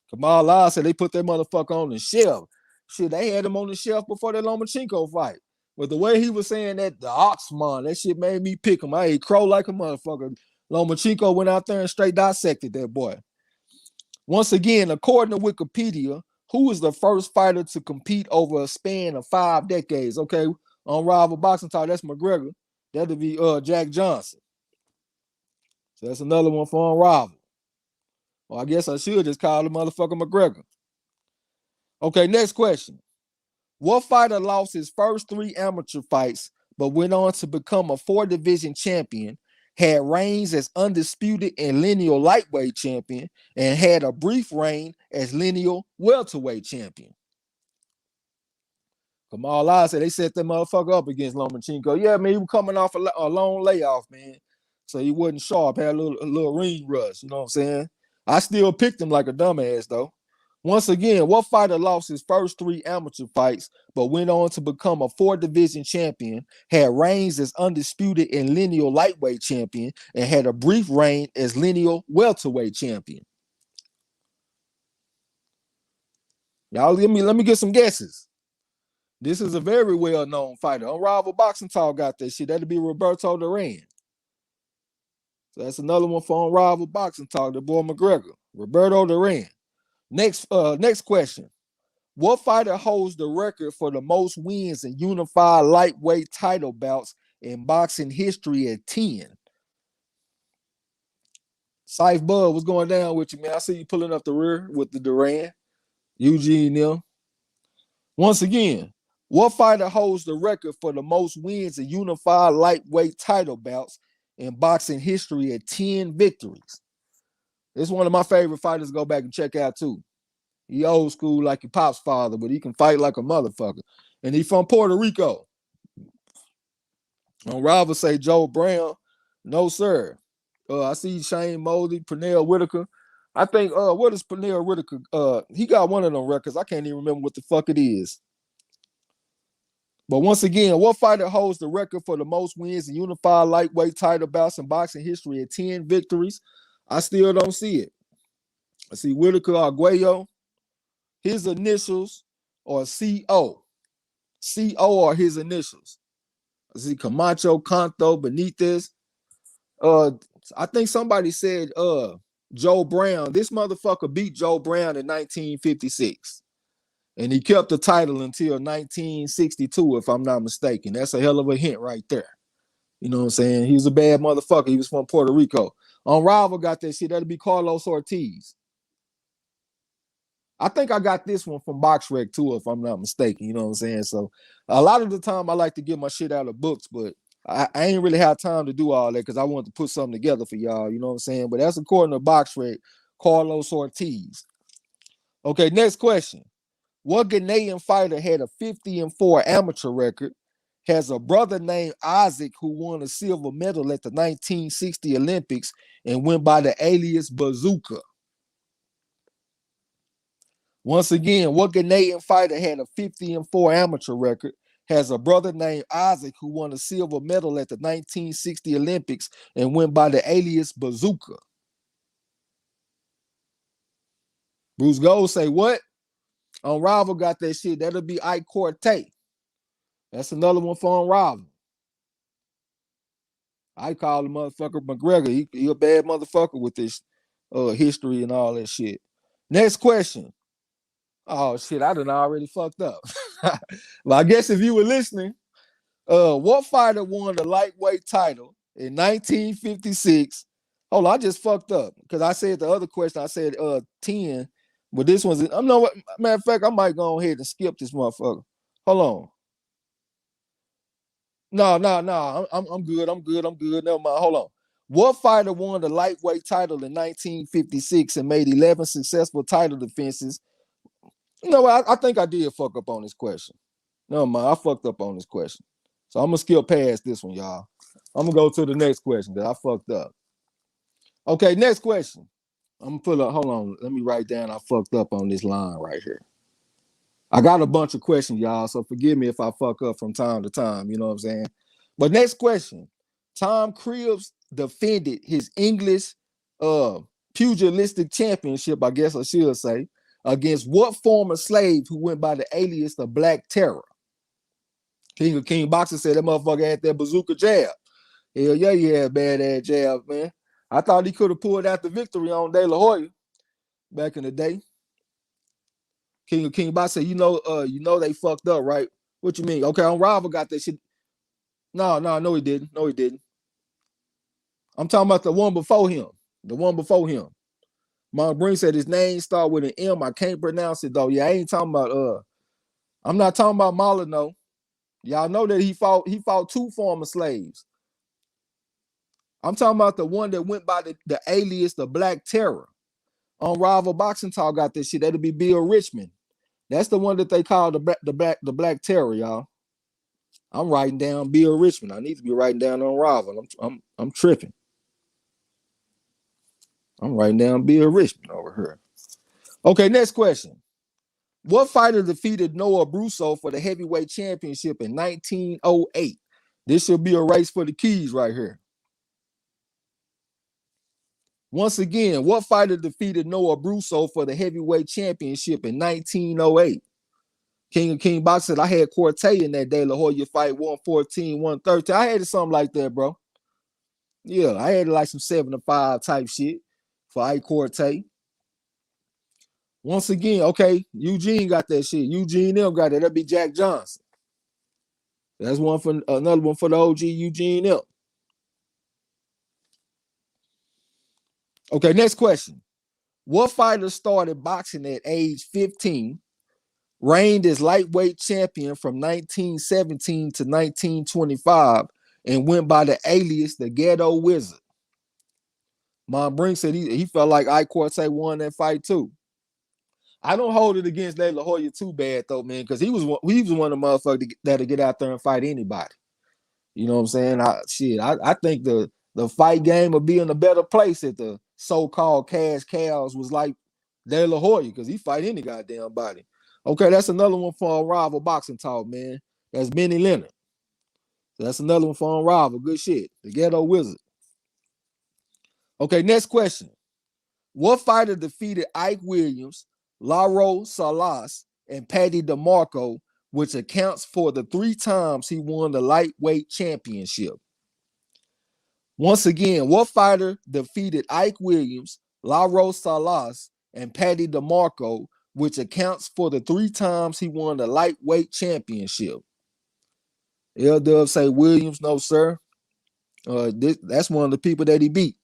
S2: Kamal Ali said they put that motherfucker on the shelf. Shit, they had him on the shelf before that Lomachenko fight. But the way he was saying that, the Oxman, that shit made me pick him. I ate crow like a motherfucker. Lomachenko went out there and straight dissected that boy. Once again, according to Wikipedia, who was the first fighter to compete over a span of 5 decades? Okay, on Rival Boxing Talk, that's McGregor. That'll be Jack Johnson. So that's another one for Unrival. Well, I guess I should just call the motherfucker McGregor. Okay, next question. What fighter lost his first 3 amateur fights, but went on to become a 4-division champion, had reigns as undisputed and lineal lightweight champion, and had a brief reign as lineal welterweight champion? Kamal I said they set that motherfucker up against Lomachenko. Yeah, man, he was coming off a long layoff, man. So he wasn't sharp, had a little ring rush, you know what I'm saying? I still picked him like a dumbass, though. Once again, what fighter lost his first 3 amateur fights, but went on to become a 4-division champion, had reigns as undisputed and lineal lightweight champion, and had a brief reign as lineal welterweight champion? Y'all, let me get some guesses. This is a very well-known fighter. Unrivaled Boxing Talk got that shit. That'll be Roberto Duran. So that's another one for Unrivaled Boxing Talk, the boy McGregor. Roberto Duran. Next question. What fighter holds the record for the most wins in unified lightweight title bouts in boxing history at 10? Syfe Bud, what's going down with you, man? I see you pulling up the rear with the Duran. Eugene Neal. Once again, what fighter holds the record for the most wins in unified lightweight title bouts in boxing history at 10 victories? This is one of my favorite fighters to go back and check out too. He old school like your pop's father, but he can fight like a motherfucker. And he from Puerto Rico. On Rival say Joe Brown. No, sir. I see Shane Mosley, Pernell Whitaker. I think, what is Pernell Whitaker? He got one of them records. I can't even remember what the fuck it is. But once again, what fighter holds the record for the most wins in unified lightweight title bouts in boxing history at 10 victories? I still don't see it. I see Whitaker Arguello. His initials are CO. CO are his initials. I see Camacho, Canto, Benitez. I think somebody said Joe Brown. This motherfucker beat Joe Brown in 1956. And he kept the title until 1962, if I'm not mistaken. That's a hell of a hint right there. You know what I'm saying? He was a bad motherfucker. He was from Puerto Rico. Unrivaled got that shit. That'll be Carlos Ortiz. I think I got this one from BoxRec too, if I'm not mistaken. You know what I'm saying? So a lot of the time I like to get my shit out of books, but I ain't really have time to do all that because I wanted to put something together for y'all. You know what I'm saying? But that's according to BoxRec, Carlos Ortiz. Okay, next question. What Ghanaian fighter had a 50-4 amateur record, has a brother named Isaac who won a silver medal at the 1960 Olympics and went by the alias Bazooka? Once again, what Ghanaian fighter had a 50-4 amateur record, has a brother named Isaac who won a silver medal at the 1960 Olympics and went by the alias Bazooka? Bruce Gold say what? Unrival got that shit. That'll be Ike Corte. That's another one for Unrival. I call the motherfucker McGregor. He a bad motherfucker with this history and all that shit. Next question. Oh shit, I done already fucked up. Well, I guess if you were listening, what fighter won the lightweight title in 1956? Hold on, I just fucked up because I said the other question. I said 10, but this one's. I'm no matter of fact, I might go ahead and skip this motherfucker. Hold on. No. I'm good. Never mind. Hold on. What fighter won the lightweight title in 1956 and made 11 successful title defenses? You know what? I think I did fuck up on this question. No, man, I fucked up on this question. So I'm gonna skip past this one, y'all. I'm gonna go to the next question that I fucked up. Okay, next question. I'm gonna pull up. Hold on. Let me write down. I fucked up on this line right here. I got a bunch of questions, y'all. So forgive me if I fuck up from time to time. You know what I'm saying? But next question. Tom Cribbs defended his English pugilistic championship, I guess I should say, against what former slave who went by the alias the Black Terror? King of King Boxer said that motherfucker had that bazooka jab. Hell yeah, he had badass jab, man. I thought he could have pulled out the victory on De La Hoya back in the day. King of King Boxer said, you know they fucked up, right? What you mean? Okay, Unrival got that shit. No, he didn't. I'm talking about the one before him. The one before him. Mom Brink said his name start with an M. I can't pronounce it though. Yeah, I ain't talking about I'm not talking about Molyneux. Y'all know that he fought two former slaves. I'm talking about the one that went by the alias, the Black Terror. On Rival Boxing Talk got this shit. That'll be Bill Richmond. That's the one that they call the Black Terror, y'all. I'm writing down Bill Richmond. I need to be writing down on Rival. I'm tripping. I'm writing down Bill Richmond over here. Okay, next question. What fighter defeated Noah Brusso for the heavyweight championship in 1908? This should be a race for the keys right here. Once again, what fighter defeated Noah Brusso for the heavyweight championship in 1908? King of King Box said, I had Corte in that De La Hoya fight, 114, 113. I had something like that, bro. Yeah, I had like some 7-5 type shit for Ike Corte. Once again, okay, Eugene got that shit. Eugene M got it. That'd be Jack Johnson. That's one for another one for the OG Eugene M. Okay, next question. What fighter started boxing at age 15, reigned as lightweight champion from 1917 to 1925, and went by the alias the Ghetto Wizard? Mom Brink said he felt like Ike Corte won that fight too. I don't hold it against De La Hoya too bad though, man, because he was one of the motherfuckers that'll get out there and fight anybody. You know what I'm saying? I think the fight game would be in a better place if the so-called cash cows was like De La Hoya, because he fight any goddamn body. Okay, that's another one for Rival Boxing Talk, man. That's Benny Leonard. That's another one for Rival. Good shit. The Ghetto Wizard. Okay, next question. What fighter defeated Ike Williams, Lauro Salas, and Patty DeMarco, which accounts for the 3 times he won the lightweight championship? Once again, what fighter defeated Ike Williams, Lauro Salas, and Patty DeMarco, which accounts for the 3 times he won the lightweight championship? L-Dub say Williams, no sir. That's one of the people that he beat.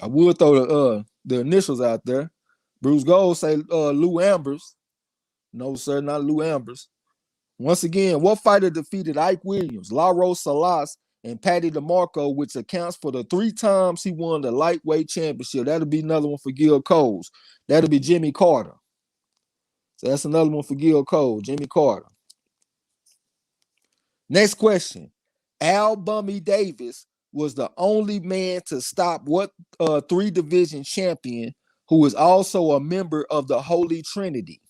S2: I would throw the initials out there. Bruce Gold say Lou Ambers. No, sir, not Lou Ambers. Once again, what fighter defeated Ike Williams, Lauro Salas, and Patty DeMarco, which accounts for the 3 times he won the lightweight championship? That'll be another one for Gil Coles. That'll be Jimmy Carter. So that's another one for Gil Cole, Jimmy Carter. Next question. Al Bummy Davis was the only man to stop what 3-division champion who was also a member of the Holy Trinity?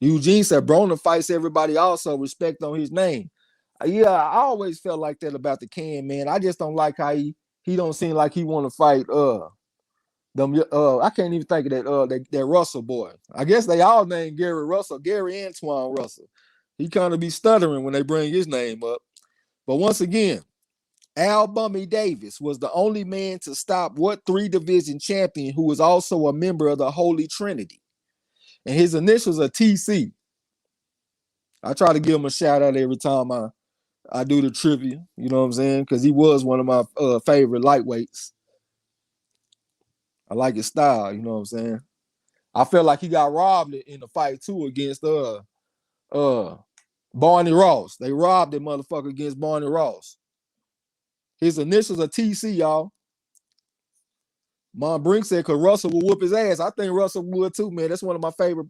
S2: Eugene said Broner fights everybody also, respect on his name. Yeah, I always felt like that about the Can, man. I just don't like how he don't seem like he want to fight I can't even think of that Russell boy. I guess they all named Gary Russell, Gary Antoine Russell. He kind of be stuttering when they bring his name up. But once again, Al Bummy Davis was the only man to stop what 3-division champion who was also a member of the Holy Trinity? And his initials are TC. I try to give him a shout out every time I do the trivia, you know what I'm saying? Because he was one of my favorite lightweights. I like his style, you know what I'm saying? I feel like he got robbed in the fight too against Barney Ross. They robbed that motherfucker against Barney Ross. His initials are TC, y'all. Mom Brink said, because Russell will whoop his ass. I think Russell would too, man. That's one of my favorite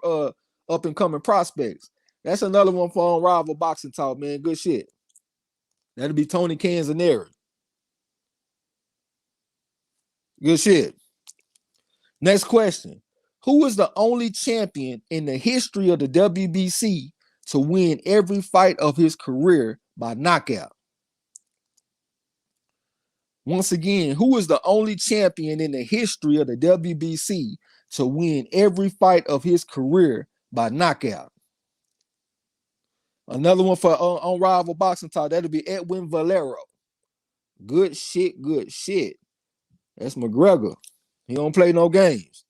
S2: up-and-coming prospects. That's another one for Rival Boxing Talk, man. Good shit. That'll be Tony Canzaneri. Good shit. Next question. Who is the only champion in the history of the WBC to win every fight of his career by knockout? Once again, who is the only champion in the history of the WBC to win every fight of his career by knockout? Another one for on Rival Boxing Talk. That'll be Edwin Valero. Good shit, good shit. That's McGregor. He don't play no games.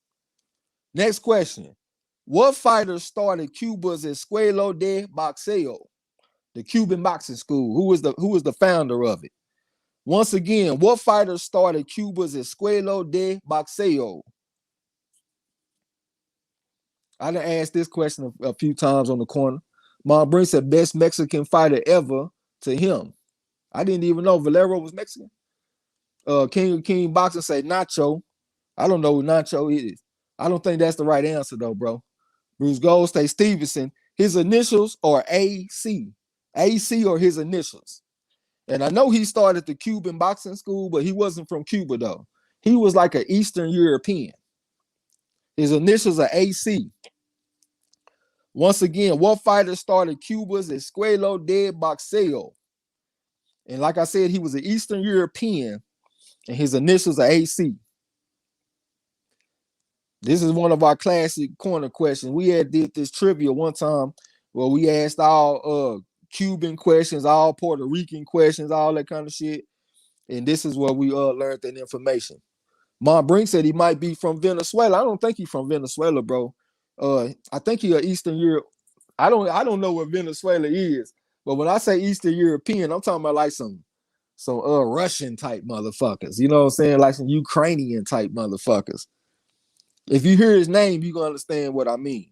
S2: Next question. What fighter started Cuba's Escuelo de Boxeo? the Cuban boxing school. Who is the founder of it? Once again, what fighter started Cuba's Escuelo de Boxeo? I done asked this question a few times on the corner. Mom Brink said best Mexican fighter ever to him. I didn't even know Valero was Mexican. King Boxing say Nacho. I don't know who Nacho is. I don't think that's the right answer though, bro. Bruce Gold say Stevenson. His initials are AC. AC or his initials. And I know he started the Cuban boxing school, but he wasn't from Cuba though. He was like an Eastern European. His initials are AC. Once again, what fighter started Cuba's Escuelo de Boxeo? And like I said, he was an Eastern European, and his initials are AC. This is one of our classic corner questions. We had did this trivia one time where we asked all Cuban questions, all Puerto Rican questions, all that kind of shit. And this is where we learned that information. Mom Brink said he might be from Venezuela. I don't think he's from Venezuela, bro. I think he's an Eastern Europe. I don't know what Venezuela is, but when I say Eastern European, I'm talking about like some Russian type motherfuckers. You know what I'm saying? Like some Ukrainian type motherfuckers. If you hear his name, you can understand what I mean.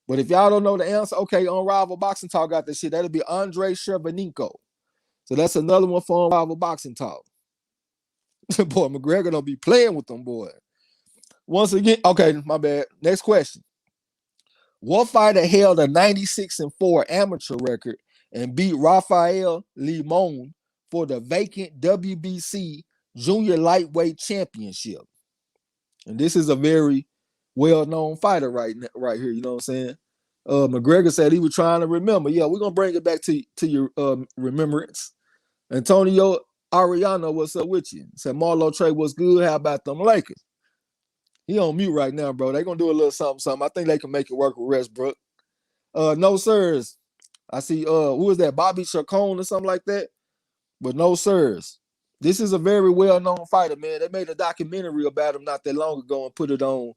S2: But if y'all don't know the answer, okay, Unrivaled Boxing Talk got this shit. That'll be Andrei Shevchenko. So that's another one for Unrivaled Boxing Talk. Boy, McGregor don't be playing with them, boy. Once again, okay, my bad. Next question. What fighter held a 96-4 amateur record and beat Rafael Limon for the vacant WBC Junior Lightweight Championship? And this is a very well-known fighter right here. You know what I'm saying? McGregor said he was trying to remember. Yeah, we're gonna bring it back to your remembrance. Antonio Ariano, what's up with you? Said Marlo Trey, what's good? How about them Lakers? He on mute right now, bro. They gonna do a little something. I think they can make it work with Westbrook. No sirs. I see who is that? Bobby Chacon or something like that. But no sirs. This is a very well-known fighter, man. They made a documentary about him not that long ago and put it on.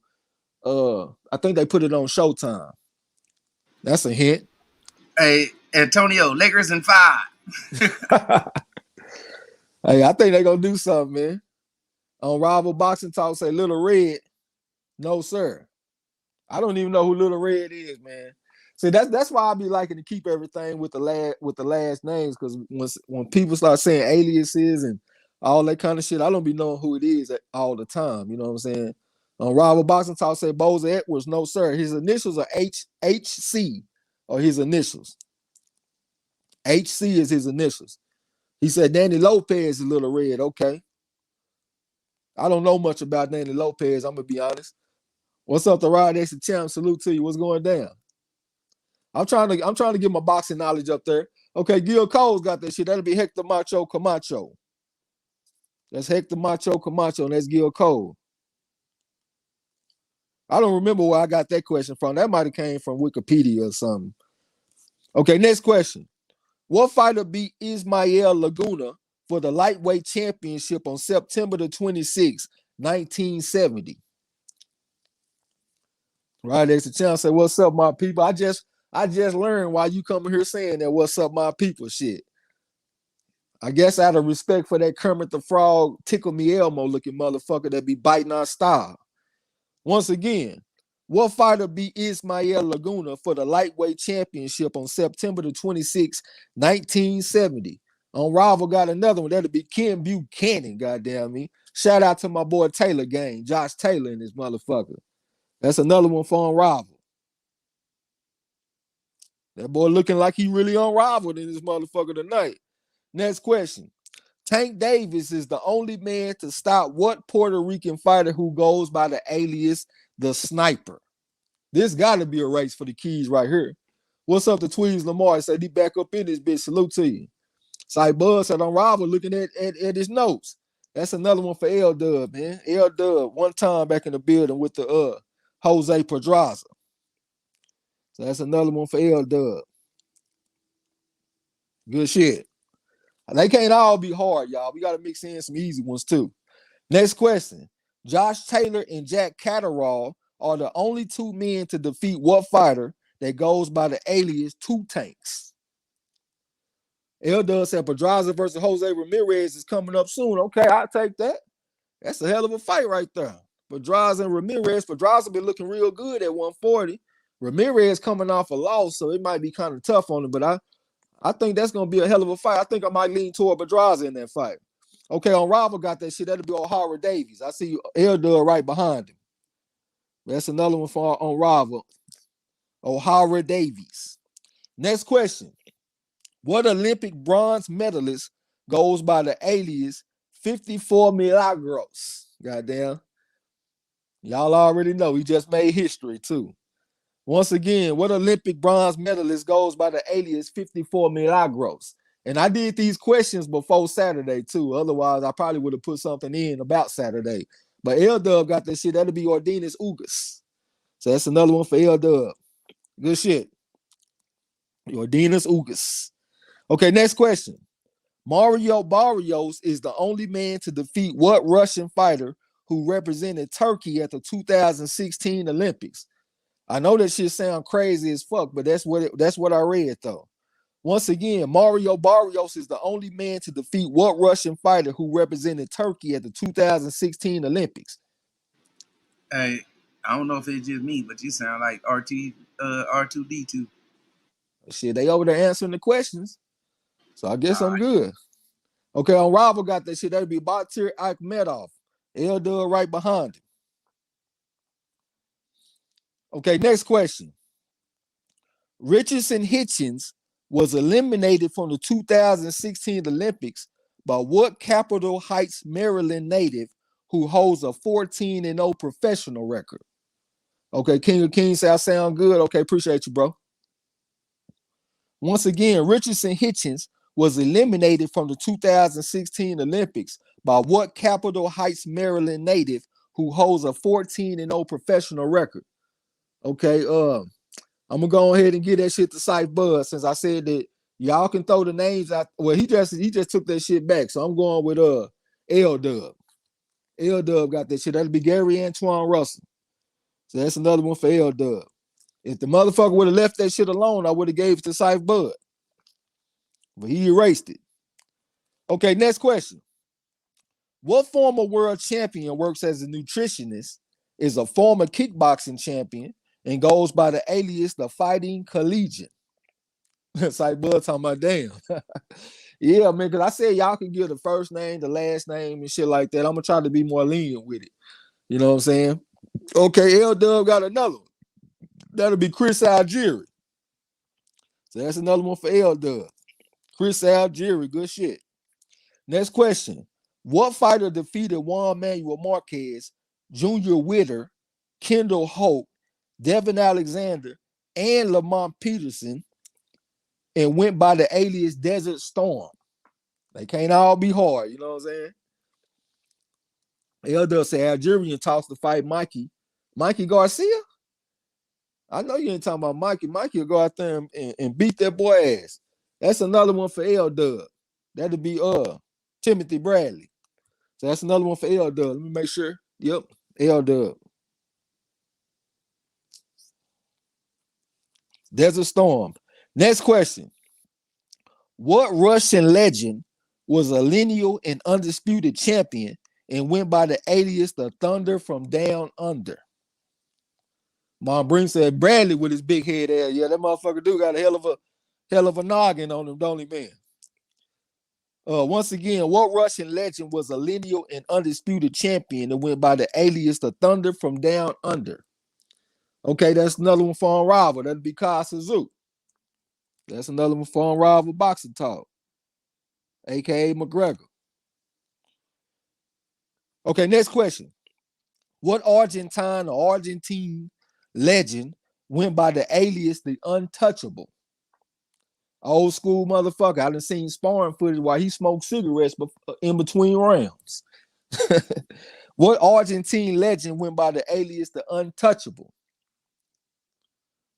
S2: I think they put it on Showtime. That's a hint.
S1: Hey, Antonio, Lakers in 5.
S2: Hey, I think they're gonna do something, man. On Rival Boxing Talk, say Little Red. No, sir. I don't even know who Little Red is, man. See, that's why I be liking to keep everything with the last names, because when people start saying aliases and all that kind of shit, I don't be knowing who it is all the time. You know what I'm saying? On Rival Boxing Talk, say Boza Edwards. No, sir. His initials are HC, or his initials. HC is his initials. He said Danny Lopez is Little Red. Okay. I don't know much about Danny Lopez. I'm gonna be honest. What's up, the Rod X Champ? Salute to you. What's going down? I'm trying to get my boxing knowledge up there. Okay, Gil Cole's got that shit. That'll be Hector Macho Camacho. That's Hector Macho Camacho, and that's Gil Cole. I don't remember where I got that question from. That might have came from Wikipedia or something. Okay, next question. What fighter beat Ismael Laguna for the lightweight championship on September the 26th, 1970? Right, there's a chance. Say, what's up, my people? I just learned why you coming here saying that. What's up, my people? Shit. I guess out of respect for that Kermit the Frog, Tickle Me Elmo looking motherfucker that be biting our style. Once again, what fighter beat Ismael Laguna for the lightweight championship on September the 26th, 1970? On Rival got another one. That'll be Ken Buchanan, goddamn me. Shout out to my boy Taylor Gang, Josh Taylor and this motherfucker. That's another one for Unrivaled. That boy looking like he really unrivaled in this motherfucker tonight. Next question. Tank Davis is the only man to stop what Puerto Rican fighter who goes by the alias the Sniper? This got to be a race for the keys right here. What's up to Tweez Lamar? He said he back up in this bitch. Salute to you. Cy Buzz said Unrivaled looking at his notes. That's another one for L Dub, man. L Dub one time back in the building with the Jose Pedraza. So that's another one for L Dub. Good shit. They can't all be hard, y'all. We got to mix in some easy ones too. Next question. Josh Taylor and Jack Catterall are the only two men to defeat what fighter that goes by the alias Two Tanks? Eldad said Pedraza versus Jose Ramirez is coming up soon. Okay, I'll take that. That's a hell of a fight right there. Pedraza and Ramirez. Pedraza been looking real good at 140. Ramirez coming off a loss, so it might be kind of tough on him, but I think that's going to be a hell of a fight. I think I might lean toward Pedraza in that fight. Okay, on Rival got that shit. That'll be O'Hara Davies. I see Eldad right behind him. That's another one for on Rival. O'Hara Davies. Next question. What Olympic bronze medalist goes by the alias 54 Milagros? Goddamn. Y'all already know. He just made history, too. Once again, what Olympic bronze medalist goes by the alias 54 Milagros? And I did these questions before Saturday, too. Otherwise, I probably would have put something in about Saturday. But L-Dub got this shit. That'll be Ordinas Ugas. So that's another one for L-Dub. Good shit. Ordinas Ugas. Okay, next question. Mario Barrios is the only man to defeat what Russian fighter who represented Turkey at the 2016 Olympics? I know that shit sound crazy as fuck, but that's what I read though. Once again, Mario Barrios is the only man to defeat what Russian fighter who represented Turkey at the 2016 Olympics?
S1: Hey, I don't know if it's just me, but you sound like R2D2.
S2: Shit, they over there answering the questions. So I guess I'm good. Okay, on Rival got that shit. That'll be Batir Akhmedov. Eldad right behind him. Okay, next question. Richardson Hitchins was eliminated from the 2016 Olympics by what Capitol Heights, Maryland native who holds a 14-0 professional record? Okay, King of Kings say I sound good. Okay, appreciate you, bro. Once again, Richardson Hitchins was eliminated from the 2016 Olympics by what Capitol Heights, Maryland native who holds a 14-0 professional record? Okay, I'm gonna go ahead and get that shit to Cypher Buzz since I said that y'all can throw the names out. Well, he just took that shit back, so I'm going with L-Dub. L-Dub got that shit. That'll be Gary Antoine Russell. So that's another one for L-Dub. If the motherfucker would have left that shit alone, I would have gave it to Cypher Bud. But he erased it. Okay, next question. What former world champion works as a nutritionist, is a former kickboxing champion, and goes by the alias the Fighting Collegian? Cypher Bud talking about damn. Yeah, man, because I said y'all can give the first name, the last name, and shit like that. I'm going to try to be more lenient with it. You know what I'm saying? Okay, L-Dub got another one. That'll be Chris Algieri. So that's another one for L-Dub. Chris Algieri, good shit. Next question. What fighter defeated Juan Manuel Marquez, Junior Witter, Kendall Holt, Devin Alexander, and Lamont Peterson and went by the alias Desert Storm? They can't all be hard, you know what I'm saying? L-Dub say Algerian talks to fight Mikey Garcia? I know you ain't talking about Mikey. Mikey will go out there and beat that boy ass. That's another one for L-Dub. That'll be Timothy Bradley. So that's another one for L-Dub. Let me make sure. Yep, L-Dub. Desert Storm. Next question. What Russian legend was a lineal and undisputed champion and went by the alias the Thunder from Down Under? Mom Breen said Bradley with his big head ass. Yeah, that motherfucker do got a hell of a noggin on him, don't he, man? Once again, what Russian legend was a lineal and undisputed champion that went by the alias the Thunder from Down Under? Okay, that's another one for Unrival. That'd be Kai Suzuki. That's another one for Unrival Boxing Talk, aka McGregor. Okay, next question. What Argentine or Argentine legend went by the alias the Untouchable? Old school motherfucker. I done seen sparring footage while he smoked cigarettes in between rounds. What Argentine legend went by the alias the Untouchable?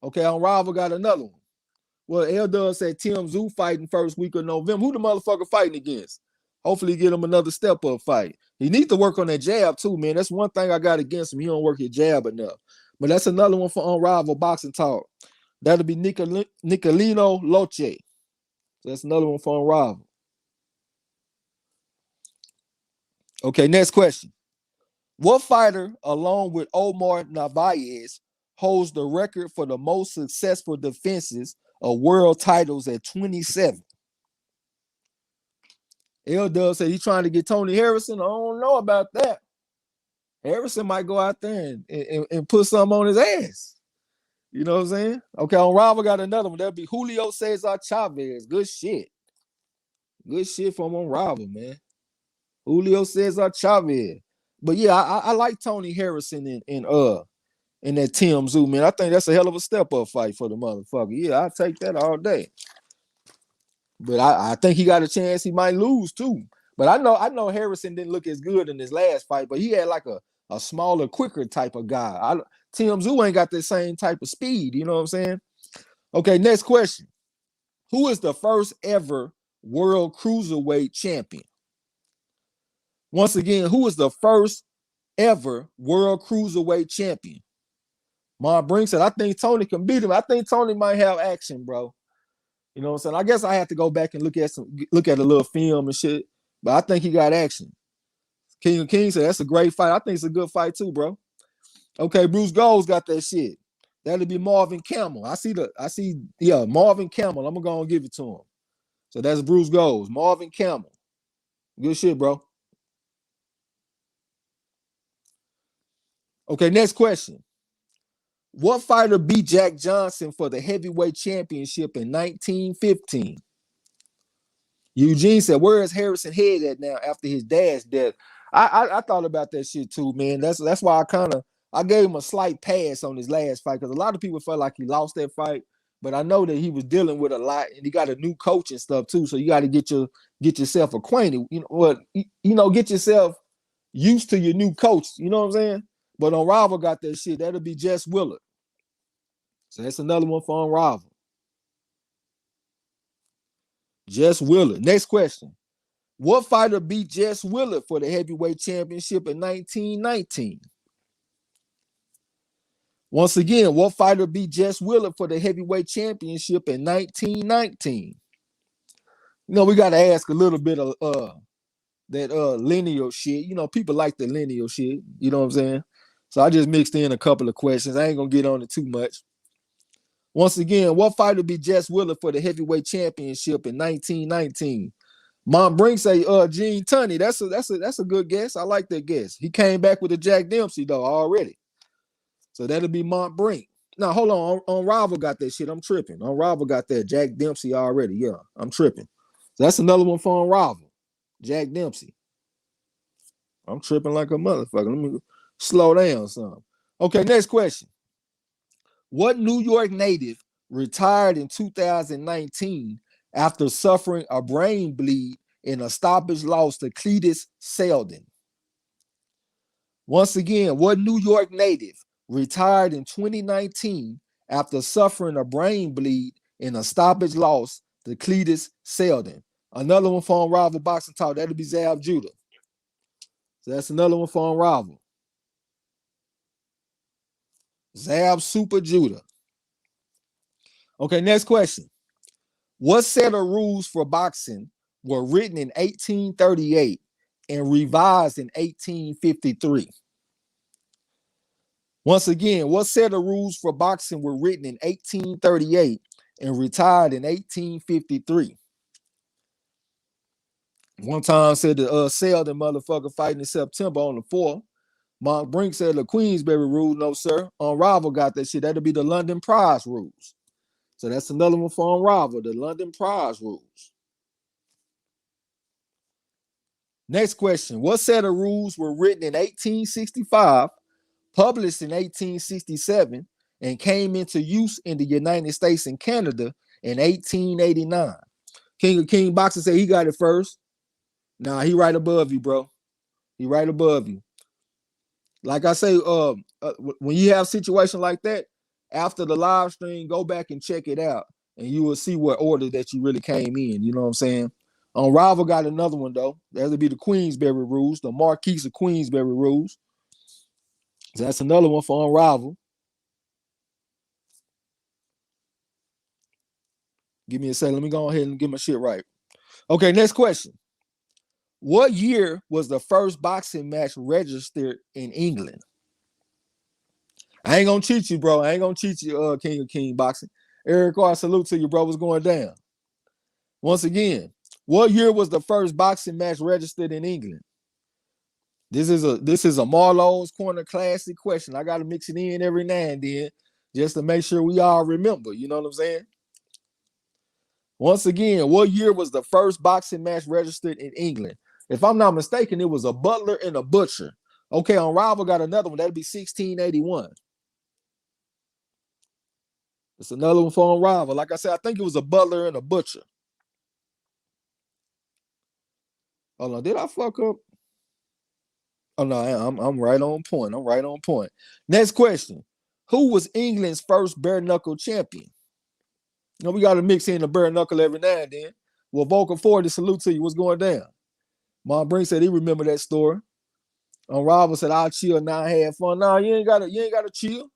S2: Okay, Unrival got another one. Well, L-Dub said Tim Zoo fighting first week of November. Who the motherfucker fighting against? Hopefully get him another step-up fight. He needs to work on that jab too, man. That's one thing I got against him. He don't work his jab enough. But that's another one for Unrivaled Boxing Talk. That'll be Nicolino Loche. So that's another one for Unrivaled. Okay, next question. What fighter, along with Omar Narvaez, holds the record for the most successful defenses of world titles at 27? L Dub said he's trying to get Tony Harrison. I don't know about that. Harrison might go out there and put something on his ass. You know what I'm saying? Okay, on Rival got another one. That'll be Julio Cesar Chavez. Good shit. Good shit from on Rival, man. Julio Cesar Chavez. But yeah, I like Tony Harrison in that Tim Zoo, man. I think that's a hell of a step-up fight for the motherfucker. Yeah, I'll take that all day. But I think he got a chance he might lose too. But I know Harrison didn't look as good in his last fight, but he had like a smaller, quicker type of guy. Tim Zoo ain't got the same type of speed, you know what I'm saying? Okay, next question. Who is the first ever world cruiserweight champion? Once again, who is the first ever world cruiserweight champion? Mon Brink said, I think Tony can beat him. I think Tony might have action, bro. You know what I'm saying? I guess I have to go back and look at a little film and shit. But I think he got action. King of Kings said that's a great fight. I think it's a good fight too, bro. Okay, Bruce Gold's got that shit. That'll be Marvin Camel. I see Marvin Camel. I'm gonna give it to him. So that's Bruce Gold's. Marvin Camel. Good shit, bro. Okay, next question. What fighter beat Jack Johnson for the heavyweight championship in 1915? Eugene said, where is Harrison head at now after his dad's death? I thought about that shit too, man. That's why I gave him a slight pass on his last fight, because a lot of people felt like he lost that fight, but I know that he was dealing with a lot, and he got a new coach and stuff too. So you got to get yourself acquainted. Get yourself used to your new coach. You know what I'm saying? But Unrivaled got that shit. That'll be Jess Willard. So that's another one for Unrivaled. Jess Willard. Next question. What fighter beat Jess Willard for the heavyweight championship in 1919? Once again, what fighter beat Jess Willard for the heavyweight championship in 1919? We got to ask a little bit of that lineal shit. People like the lineal shit. You know what I'm saying? So I just mixed in a couple of questions. I ain't gonna get on it too much. Once again, what fighter beat Jess Willard for the heavyweight championship in 1919? Mom Brink say Gene Tunney. That's a good guess. I like that guess. He came back with a Jack Dempsey though already. So that'll be Mont Brink. Now hold on. Rival got that shit. I'm tripping. Rival got that Jack Dempsey already. Yeah, I'm tripping. So that's another one for Rival. Jack Dempsey. I'm tripping like a motherfucker. Let me slow down some. Okay, next question. What New York native retired in 2019 after suffering a brain bleed in a stoppage loss to Cletus Selden? Once again, what New York native retired in 2019 after suffering a brain bleed in a stoppage loss to Cletus Selden? Another one for Unrivaled Boxing Talk. That'll be Zab Judah. So that's another one for Unrivaled. Zab Super Judah. Okay, next question. What set of rules for boxing were written in 1838 and revised in 1853? Once again, what set of rules for boxing were written in 1838 and retired in 1853? One time said the Selden motherfucker fighting in September on the 4th. Mark Brink said the Queensberry rule. No, sir. Unrivaled got that shit. That'll be the London Prize rules. So that's another one for Unrivaled, the London Prize rules. Next question. What set of rules were written in 1865, published in 1867, and came into use in the United States and Canada in 1889? King of King Boxer said he got it first. Nah, he right above you, bro. He right above you. Like I say, when you have a situation like that, after the live stream, go back and check it out, and you will see what order that you really came in. You know what I'm saying? Rival got another one, though. That'll be the Queensberry rules, the Marquise of Queensberry rules. So that's another one for Unrival. Give me a second. Let me go ahead and get my shit right. Okay, next question. What year was the first boxing match registered in England? I ain't gonna cheat you, bro. I ain't gonna cheat you, King of King Boxing. Eric R, salute to you, bro. What's going down? Once again, what year was the first boxing match registered in England? This is a Marlowe's Corner classic question. I gotta mix it in every now and then just to make sure we all remember. You know what I'm saying? Once again, what year was the first boxing match registered in England? If I'm not mistaken, it was a butler and a butcher. Okay, on Rival got another one. That'd be 1681. It's another one for on Rival. Like I said, I think it was a butler and a butcher. Hold on, did I fuck up? Oh no, I'm right on point. I'm right on point. Next question. Who was England's first bare knuckle champion? You know, we got to mix in the bare knuckle every now and then. Well, Vocal 40, salute to you. What's going down? Mom Brink said he remember that story. On Rival said, I'll chill now, have fun. No, you ain't gotta chill.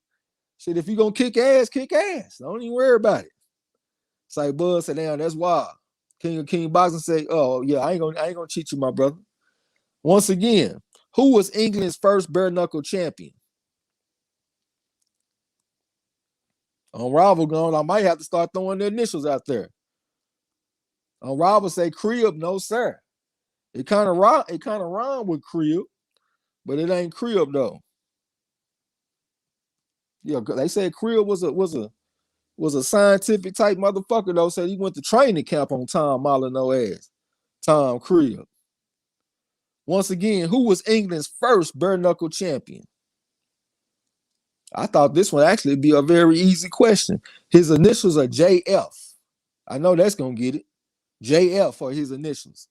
S2: Said if you gonna kick ass, kick ass. Don't even worry about it. It's like Bud said, damn, that's wild. King of King Boxing say, oh yeah, I ain't gonna cheat you, my brother. Once again, who was England's first bare knuckle champion? On Rival going, I might have to start throwing the initials out there. On Rival say Crib, no sir. It kind of rhyme with Crib, but it ain't Crib though. Yeah, they said Crib was a scientific type motherfucker though. Said he went to training camp on Tom Molyneux ass. Tom Crib. Once again, who was England's first bare knuckle champion? I thought this one actually be a very easy question. His initials are JF. I know that's gonna get it. JF are his initials.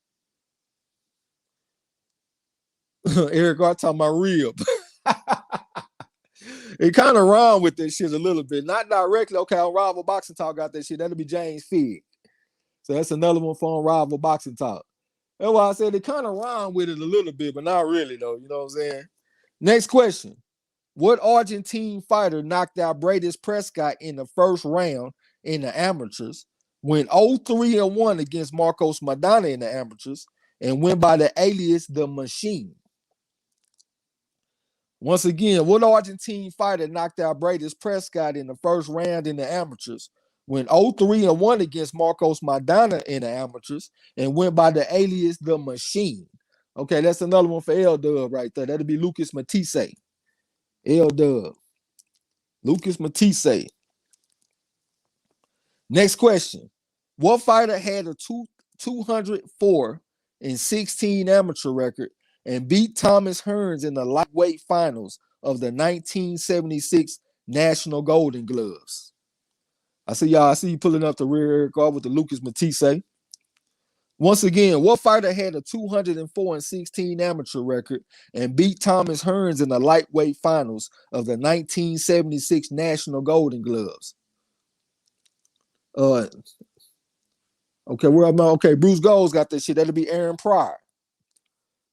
S2: Eric R talking about rib. It kind of wrong with this shit a little bit. Not directly. Okay, on Rival Boxing Talk got that shit. That'll be James Figg. So that's another one for on Rival Boxing Talk. That's why I said it kind of wrong with it a little bit, but not really though. You know what I'm saying? Next question. What Argentine fighter knocked out Bradis Prescott in the first round in the amateurs, went 0-3-1 against Marcos Maidana in the amateurs, and went by the alias The Machine? Once again, what Argentine fighter knocked out Bradis Prescott in the first round in the amateurs, went 0-3-1 against Marcos Maidana in the amateurs, and went by the alias The Machine? Okay, that's another one for L Dub right there. That'll be Lucas Matisse. L Dub. Lucas Matisse. Next question. What fighter had a 204-16 amateur record and beat Thomas Hearns in the lightweight finals of the 1976 National Golden Gloves? I see you pulling up the rear guard with the Lucas Matisse. Once again, what fighter had a 204-16 amateur record and beat Thomas Hearns in the lightweight finals of the 1976 National Golden Gloves? Okay, where am I? Okay, Bruce Gold's got that shit. That'll be Aaron Pryor.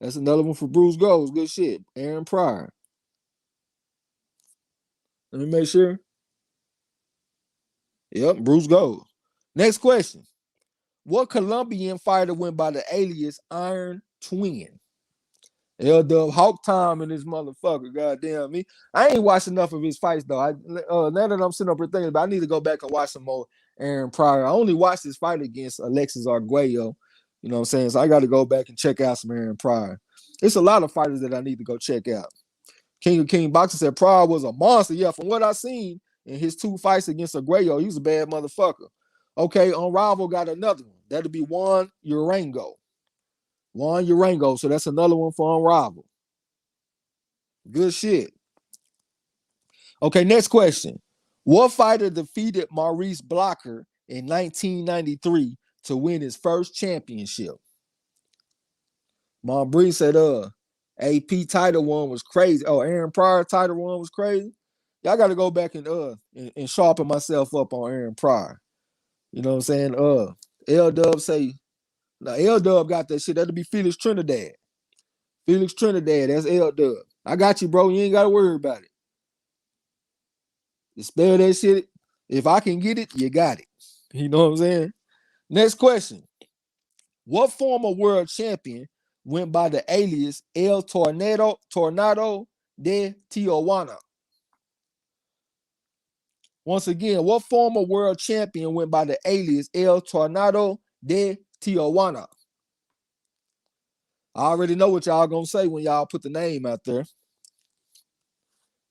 S2: That's another one for Bruce Gold's. Good shit. Aaron Pryor. Let me make sure. Yep, Bruce Gold. Next question. What Colombian fighter went by the alias Iron Twin? L-Dub Hawk Time in this motherfucker. Goddamn me. I ain't watched enough of his fights though. Now that I'm sitting up here thinking about, I need to go back and watch some more Aaron Pryor. I only watched his fight against Alexis Arguello. You know what I'm saying? So I got to go back and check out some Aaron Pryor. It's a lot of fighters that I need to go check out. King of King Boxing said Pryor was a monster. Yeah, from what I seen in his 2 fights against Arguello, he was a bad motherfucker. Okay, on Rival got another one. That'll be Juan Urango. Juan Urango. So that's another one for Unrival. Good shit. Okay, next question. What fighter defeated Maurice Blocker in 1993 to win his first championship? Mom Bree said, AP title one was crazy. Oh, Aaron Pryor title one was crazy. Y'all got to go back and sharpen myself up on Aaron Pryor. You know what I'm saying? L-Dub say, now L-Dub got that shit. That'll be Felix Trinidad. Felix Trinidad, that's L-Dub. I got you, bro. You ain't got to worry about it. You spell that shit. If I can get it, you got it. You know what I'm saying? Next question. What former world champion went by the alias El Tornado de Tijuana? Once again, what former world champion went by the alias El Tornado de Tijuana? I already know what y'all gonna say when y'all put the name out there.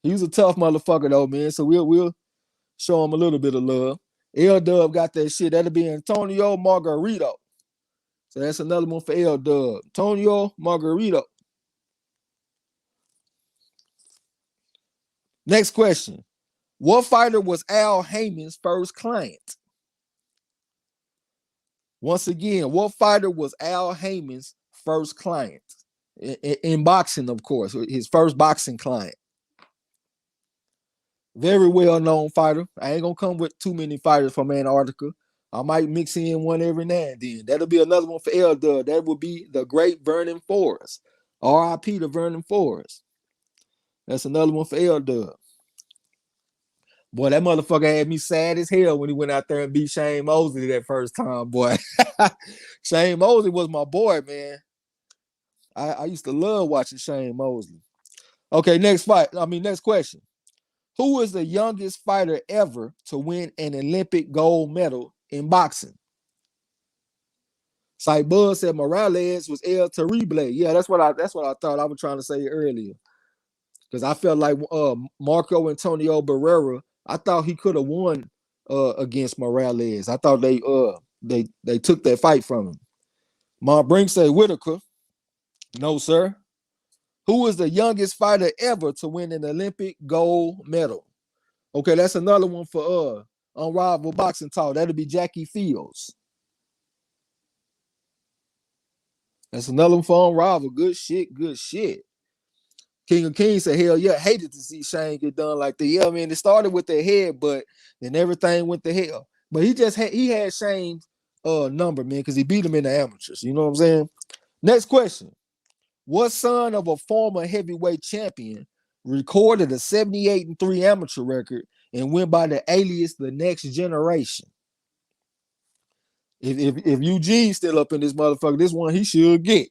S2: He was a tough motherfucker though, man. So we'll show him a little bit of love. L Dub got that shit. That'll be Antonio Margarito. So that's another one for L Dub. Antonio Margarito. Next question. What fighter was Al Heyman's first client? Once again, what fighter was Al Heyman's first client? In boxing, of course, his first boxing client. Very well-known fighter. I ain't gonna come with too many fighters from Antarctica. I might mix in one every now and then. That'll be another one for L Dub. That would be the great Vernon Forrest. R.I.P. to Vernon Forrest. That's another one for L Dub. Boy, that motherfucker had me sad as hell when he went out there and beat Shane Mosley that first time, boy. Shane Mosley was my boy, man. I used to love watching Shane Mosley. Okay, next question. Who is the youngest fighter ever to win an Olympic gold medal in boxing? Like Buzz said, Morales was El Terrible. Yeah, that's what I thought I was trying to say earlier. Because I felt like Marco Antonio Barrera, I thought he could have won against Morales. I thought they took that fight from him. Mont Brink said Whitaker. No, sir. Who is the youngest fighter ever to win an Olympic gold medal? Okay, that's another one for Unrivaled Boxing Talk. That'll be Jackie Fields. That's another one for Unrivaled. Good shit, good shit. King of Kings said, hell yeah, hated to see Shane get done like that. Yeah, I mean, it started with their head, but then everything went to hell. But he had Shane's number, man, because he beat him in the amateurs. You know what I'm saying? Next question. What son of a former heavyweight champion recorded a 78-3 amateur record and went by the alias The Next Generation? If Eugene's still up in this motherfucker, this one he should get.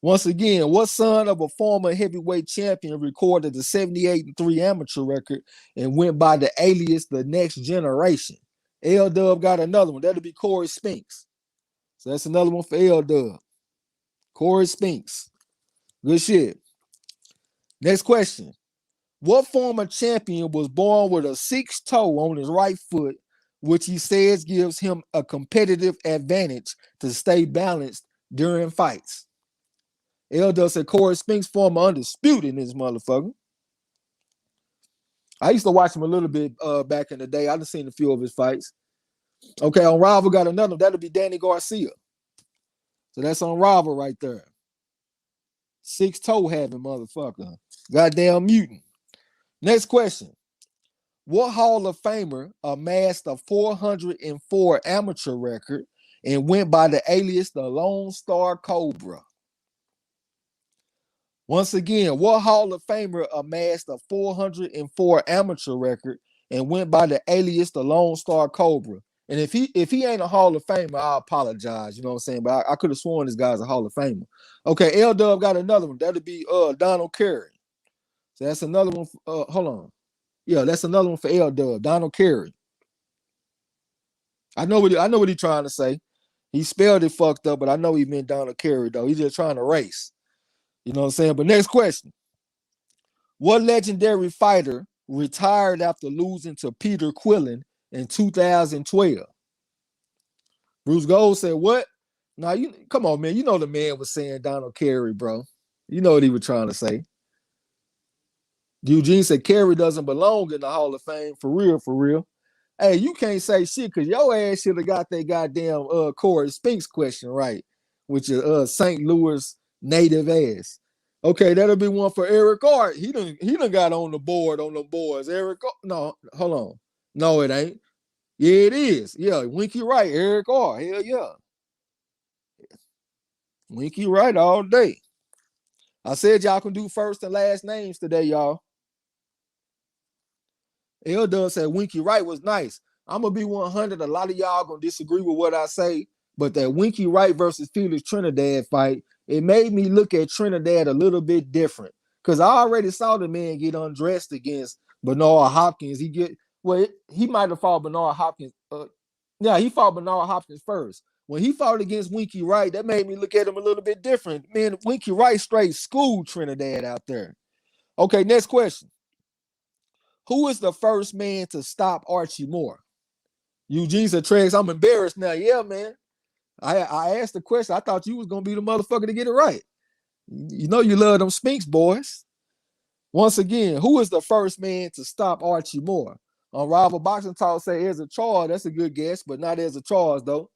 S2: Once again, what son of a former heavyweight champion recorded the 78-3 amateur record and went by the alias The Next Generation? L Dub got another one. That'll be Corey Spinks. So that's another one for L Dub. Corey Spinks. Good shit. Next question. What former champion was born with a 6 toe on his right foot, which he says gives him a competitive advantage to stay balanced during fights? L Dub said Corey Spinks, former undisputed in this motherfucker. I used to watch him a little bit back in the day. I've seen a few of his fights. Okay, on Rival got another. That'll be Danny Garcia. So that's on Rival right there. 6 toe having motherfucker. Goddamn mutant. Next question. What Hall of Famer amassed a 404 amateur record and went by the alias the Lone Star Cobra? Once again, what Hall of Famer amassed a 404 amateur record and went by the alias the Lone Star Cobra? And if he ain't a Hall of Famer, I apologize. You know what I'm saying? But I could have sworn this guy's a Hall of Famer. Okay, L Dub got another one. That'll be Donald Carey. So that's another one. Hold on. Yeah, that's another one for L Dub. Donald Carey. I know what he's trying to say. He spelled it fucked up, but I know he meant Donald Carey though. He's just trying to race. You know what I'm saying? But next question. What legendary fighter retired after losing to Peter Quillen in 2012? Bruce Gold said, what? Now, come on, man. You know the man was saying Donald Carey, bro. You know what he was trying to say. Eugene said Carey doesn't belong in the Hall of Fame. For real, for real. Hey, you can't say shit because your ass should have got that goddamn Corey Spinks question right, which is St. Louis native ass. Okay, that'll be one for Eric Art. He done got on the board on the boards. Eric, no, hold on. No, it ain't. Yeah, it is. Yeah, Winky Wright, Eric Art. Hell yeah. Winky Wright all day. I said y'all can do first and last names today, y'all. L Dub said Winky Wright was nice. I'm gonna be 100. A lot of y'all gonna disagree with what I say, but that Winky Wright versus Felix Trinidad fight, it made me look at Trinidad a little bit different. Cause I already saw the man get undressed against Bernard Hopkins. He might have fought Bernard Hopkins. He fought Bernard Hopkins first. When he fought against Winky Wright, that made me look at him a little bit different. Man, Winky Wright straight schooled Trinidad out there. Okay, next question. Who is the first man to stop Archie Moore? Eugene said, Trex, I'm embarrassed now. Yeah, man. I asked the question. I thought you was going to be the motherfucker to get it right. You know you love them Spinks, boys. Once again, who is the first man to stop Archie Moore? On Rival Boxing Talk say Ezra Charles. That's a good guess, but not Ezra Charles, though.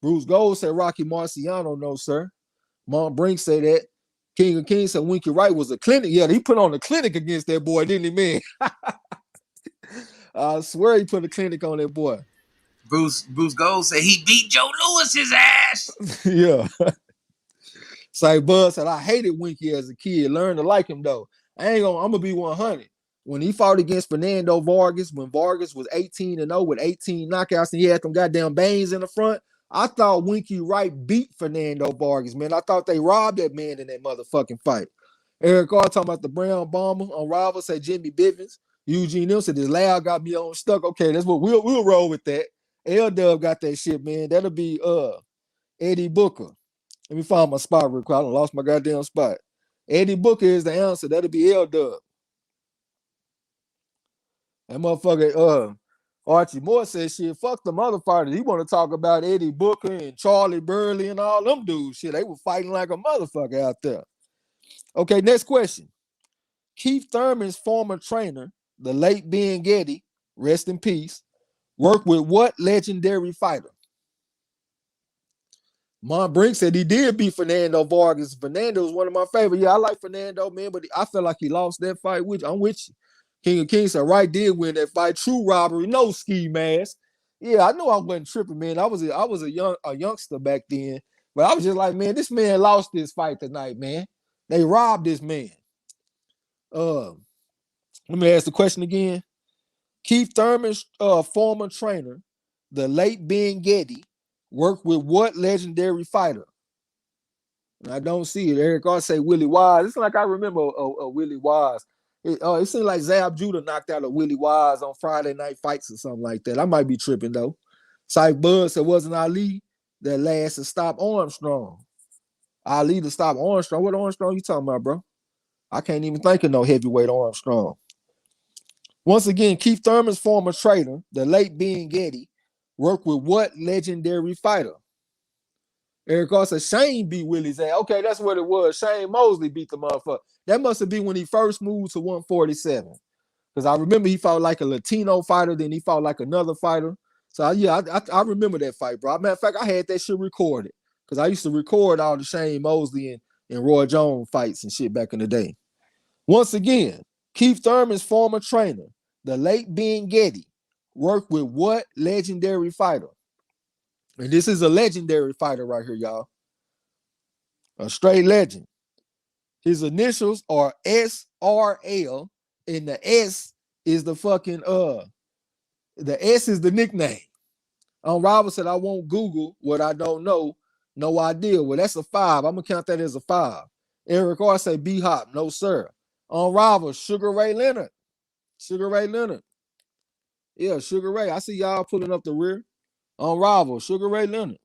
S2: Bruce Gold said Rocky Marciano. No, sir. Mont Brink said that. King of Kings said Winky Wright was a clinic. Yeah, he put on a clinic against that boy, didn't he, man? I swear he put a clinic on that boy.
S1: Bruce Gold said he beat Joe Lewis's ass.
S2: Yeah. Say Bud said, I hated Winky as a kid. Learned to like him, though. I'm going to be 100. When he fought against Fernando Vargas, when Vargas was 18-0 with 18 knockouts and he had them goddamn bangs in the front, I thought Winky Wright beat Fernando Vargas, man. I thought they robbed that man in that motherfucking fight. Eric R. talking about the Brown Bomber on Rival, say Jimmy Bivens. Eugene Nielsen, this loud got me on stuck. Okay, that's what we'll roll with that. L-Dub got that shit, man. That'll be Eddie Booker. Let me find my spot real quick. I lost my goddamn spot. Eddie Booker is the answer. That'll be L-Dub. That motherfucker, Archie Moore said shit, fuck them other fighters. He want to talk about Eddie Booker and Charlie Burley and all them dudes. Shit, they were fighting like a motherfucker out there. Okay, next question. Keith Thurman's former trainer, the late Ben Getty, rest in peace, worked with what legendary fighter? Mont Brink said he did beat Fernando Vargas. Fernando was one of my favorites. Yeah, I like Fernando, man, but I feel like he lost that fight. I'm with you. King of Kings said Wright did win that fight. True robbery, no ski mask. Yeah, I know I wasn't tripping, man. I was a youngster back then, but I was just like, man, this man lost this fight tonight, man. They robbed this man. Let me ask the question again. Keith Thurman's former trainer, the late Ben Getty, worked with what legendary fighter? And I don't see it. Eric R. say Willie Wise. It's like I remember a Willie Wise. It seemed like Zab Judah knocked out a Willie Wise on Friday Night Fights or something like that. I might be tripping, though. Syke Bud said, wasn't Ali that last to stop Armstrong? Ali to stop Armstrong? What Armstrong you talking about, bro? I can't even think of no heavyweight Armstrong. Once again, Keith Thurman's former trainer, the late Ben Getty, worked with what legendary fighter? Eric R. said Shane beat Willie's ass. Okay, that's what it was. Shane Mosley beat the motherfucker. That must have been when he first moved to 147. Because I remember he fought like a Latino fighter, then he fought like another fighter. So, yeah, I remember that fight, bro. Matter of fact, I had that shit recorded. Because I used to record all the Shane Mosley and Roy Jones fights and shit back in the day. Once again, Keith Thurman's former trainer, the late Ben Getty, worked with what legendary fighter? And this is a legendary fighter right here, y'all. A straight legend. His initials are SRL, and the S is the fucking the S is the nickname. Robert said, I won't Google what I don't know. No idea. Well, that's a 5. I'm gonna count that as a 5. Eric R. say B-Hop. No, sir. Robert, Sugar Ray Leonard. Sugar Ray Leonard. Yeah, Sugar Ray. I see y'all pulling up the rear. Robert, Sugar Ray Leonard.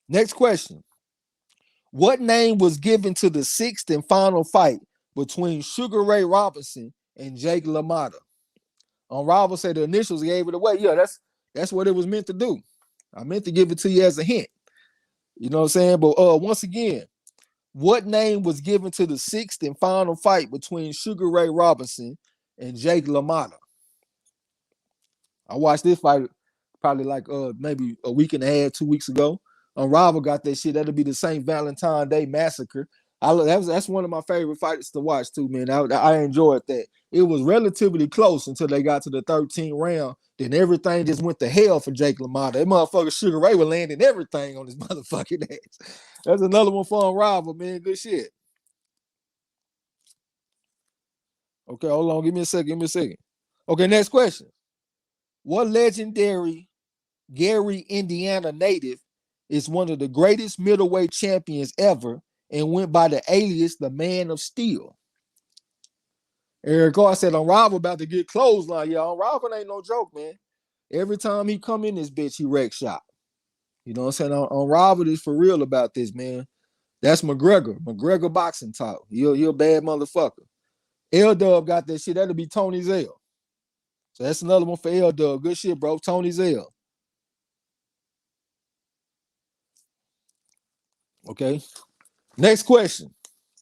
S2: Next question. What name was given to the 6th and final fight between Sugar Ray Robinson and Jake LaMotta? Robert said the initials gave it away. Yeah, that's what it was meant to do. I meant to give it to you as a hint. You know what I'm saying? But once again, what name was given to the 6th and final fight between Sugar Ray Robinson and Jake LaMotta? I watched this fight probably like maybe a week and a half, 2 weeks ago. Rival got that shit. That'll be the St. Valentine Day Massacre. That's one of my favorite fights to watch too, man. I enjoyed that. It was relatively close until they got to the 13th round. Then everything just went to hell for Jake LaMotta. That motherfucker Sugar Ray was landing everything on his motherfucking ass. That's another one for Rival, man. Good shit. Okay, hold on. Give me a second. Okay, next question. What legendary Gary, Indiana native is one of the greatest middleweight champions ever and went by the alias the Man of Steel? Eric Carr said Unrivaled about to get clothesline, y'all. Unrivaled ain't no joke, man. Every time he come in this bitch, he wreck shop. You know what I'm saying? Unrivaled is for real about this, man. That's McGregor. McGregor boxing talk. You're a bad motherfucker. L-Dub got that shit. That'll be Tony Zell. So that's another one for L-Dub. Good shit, bro. Tony Zell. Okay. Next question.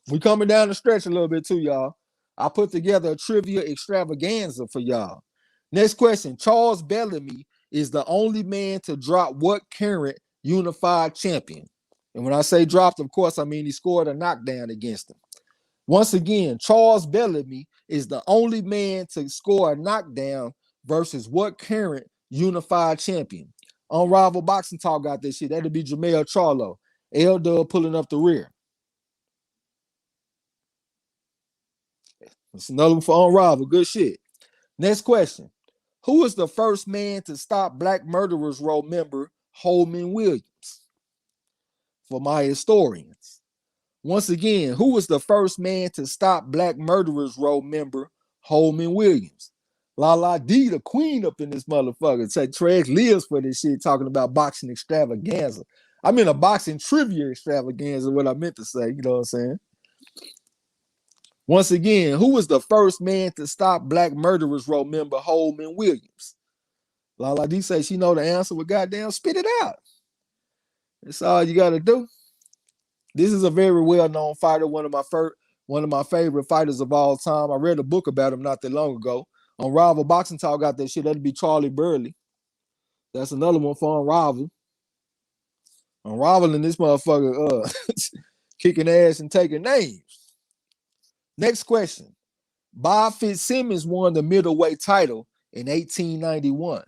S2: We coming down the stretch a little bit too, y'all. I put together a trivia extravaganza for y'all. Next question. Charles Bellamy is the only man to drop what current unified champion? And when I say dropped, of course, I mean he scored a knockdown against him. Once again, Charles Bellamy is the only man to score a knockdown versus what current unified champion? Unrivaled Boxing Talk got this shit. That'll be Jamel Charlo. L-Dub pulling up the rear. It's another one for Unrivaled. Good shit. Next question. Who was the first man to stop Black Murderers Row member Holman Williams? For my historians. Once again, who was the first man to stop Black Murderers Row member Holman Williams? La D, the queen up in this motherfucker. Say Trez lives for this shit, talking about boxing extravaganza. I mean a boxing trivia extravaganza, what I meant to say. You know what I'm saying? Once again, who was the first man to stop Black Murderers Row member Holman Williams? La D say she know the answer, but goddamn, spit it out. That's all you got to do. This is a very well-known fighter, one of my favorite fighters of all time. I read a book about him not that long ago. Unrivaled Boxing Talk got that shit. That'd be Charlie Burley. That's another one for Unrivaled. Unrivaled in this motherfucker kicking ass and taking names. Next question. Bob Fitzsimmons won the middleweight title in 1891.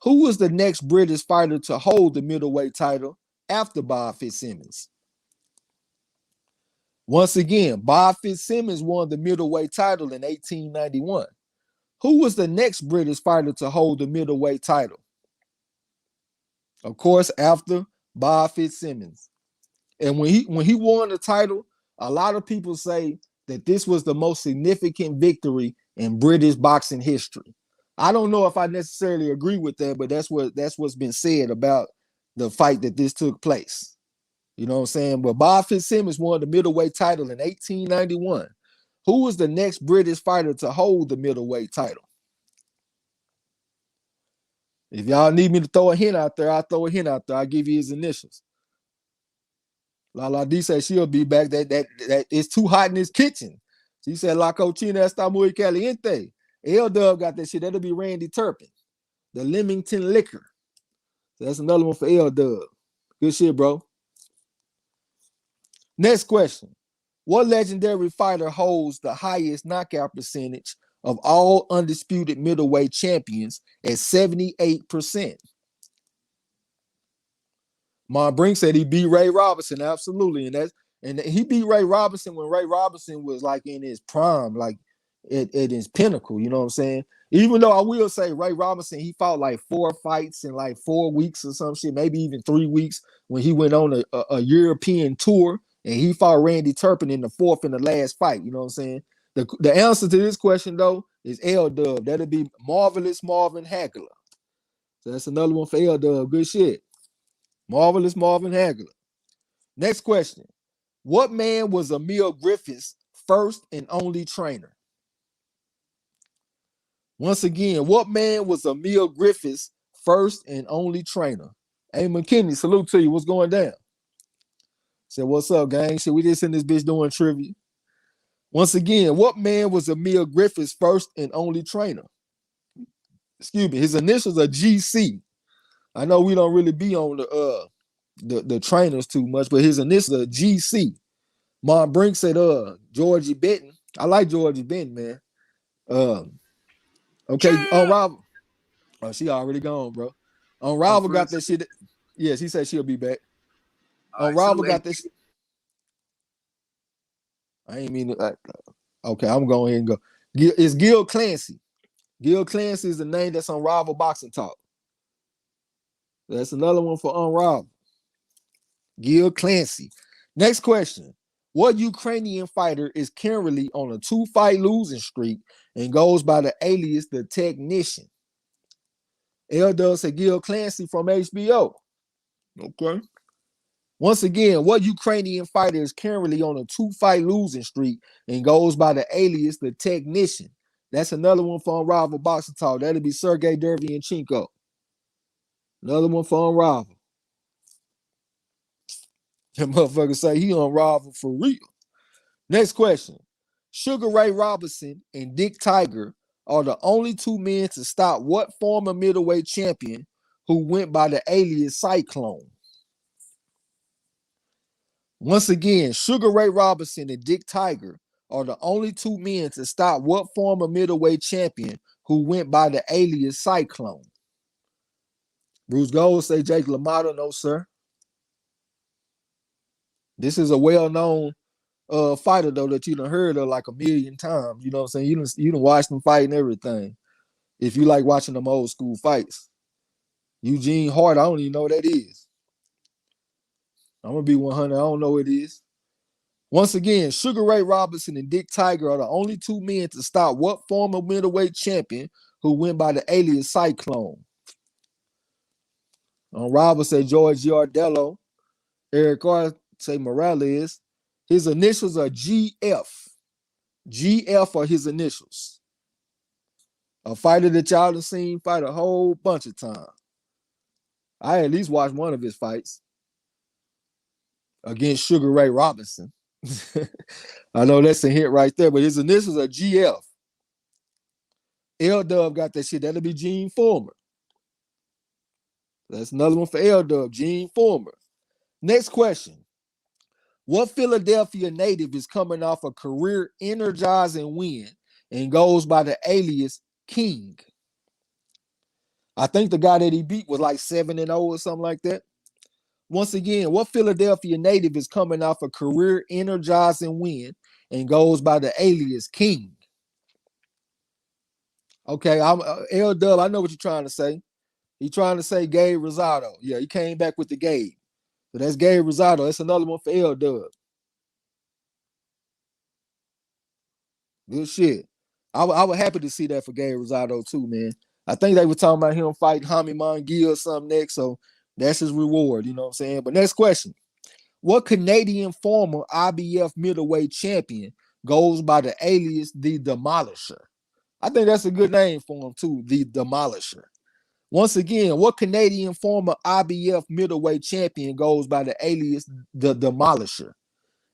S2: Who was the next British fighter to hold the middleweight title after Bob Fitzsimmons? Once again, Bob Fitzsimmons won the middleweight title in 1891. Who was the next British fighter to hold the middleweight title? Of course, after Bob Fitzsimmons. And when he won the title, a lot of people say that this was the most significant victory in British boxing history. I don't know if I necessarily agree with that, but that's what's been said about the fight that this took place. You know what I'm saying? But Bob Fitzsimmons won the middleweight title in 1891. Who was the next British fighter to hold the middleweight title? If y'all need me to throw a hint out there, I'll throw a hint out there. I'll give you his initials. La D said she'll be back. That it's too hot in his kitchen. She said La Cochina está muy caliente. L-Dub got that shit. That'll be Randy Turpin. The Leamington Liquor. So that's another one for L-Dub. Good shit, bro. Next question. What legendary fighter holds the highest knockout percentage of all undisputed middleweight champions at 78%? Mon Brink said he beat Ray Robinson, absolutely. And he beat Ray Robinson when Ray Robinson was like in his prime, like at his pinnacle, you know what I'm saying? Even though I will say Ray Robinson, he fought like 4 fights in like 4 weeks or some shit, maybe even 3 weeks when he went on a European tour. And he fought Randy Turpin in the 4th and the last fight. You know what I'm saying? The answer to this question, though, is L-Dub. That'll be Marvelous Marvin Hagler. So that's another one for L-Dub. Good shit. Marvelous Marvin Hagler. Next question. What man was Emil Griffith's first and only trainer? Once again, what man was Emil Griffith's first and only trainer? Hey, McKinney, salute to you. What's going down? Said, what's up, gang? Shit, we just in this bitch doing trivia. Once again, what man was Emil Griffith's first and only trainer? Excuse me, his initials are GC. I know we don't really be on the trainers too much, but his initials are GC. Mon Brink said, Georgie Benton. I like Georgie Benton, man. Okay, Unrivaled. Oh, she already gone, bro. Unrivaled got that shit. Yes, he said she'll be back. Unrivaled got this. I ain't mean to. Okay, I'm going ahead and go. It's Gil Clancy. Gil Clancy is the name that's on Rival Boxing Talk. That's another one for Unrivaled. Gil Clancy. Next question. What Ukrainian fighter is currently on a 2-fight losing streak and goes by the alias The Technician? L said Gil Clancy from HBO. Okay. Once again, what Ukrainian fighter is currently on a 2-fight losing streak and goes by the alias The Technician? That's another one for Unrivaled Boxing Talk. That'll be Sergey Derevyanchenko. Another one for Unrivaled. That motherfucker say he Unrivaled for real. Next question. Sugar Ray Robinson and Dick Tiger are the only two men to stop what former middleweight champion who went by the alias Cyclone? Once again, Sugar Ray Robinson and Dick Tiger are the only two men to stop what former middleweight champion who went by the alias Cyclone? Bruce Gold say Jake LaMotta. No, sir. This is a well-known fighter, though, that you done heard of like a million times. You know what I'm saying? You done watched them fight and everything. If you like watching them old school fights. Eugene Hart, I don't even know what that is. I'm going to be 100. I don't know what it is. Once again, Sugar Ray Robinson and Dick Tiger are the only two men to stop what former middleweight champion who went by the alias Cyclone? Robert say George Giardello. Eric Carr say Morales. His initials are GF. GF are his initials. A fighter that y'all have seen fight a whole bunch of times. I at least watched one of his fights against Sugar Ray Robinson. I know that's a hint right there, but his initials are GF. L-Dub got that shit. That'll be Gene Former. That's another one for L-Dub, Gene Former. Next question. What Philadelphia native is coming off a career energizing win and goes by the alias King? I think the guy that he beat was like 7-0 or something like that. Once again, what Philadelphia native is coming off a career energizing win and goes by the alias King? Okay, I'm L-Dub. I know what you're trying to say. He's trying to say Gabe Rosado. Yeah, he came back with the Gabe. So that's Gabe Rosado. That's another one for L-Dub. Good shit. I was happy to see that for Gabe Rosado too, man. I think they were talking about him fighting Jaime Monguia or something next, so that's his reward, you know what I'm saying? But next question. What Canadian former IBF middleweight champion goes by the alias The Demolisher? I think that's a good name for him too, The Demolisher. Once again, what Canadian former IBF middleweight champion goes by the alias The Demolisher?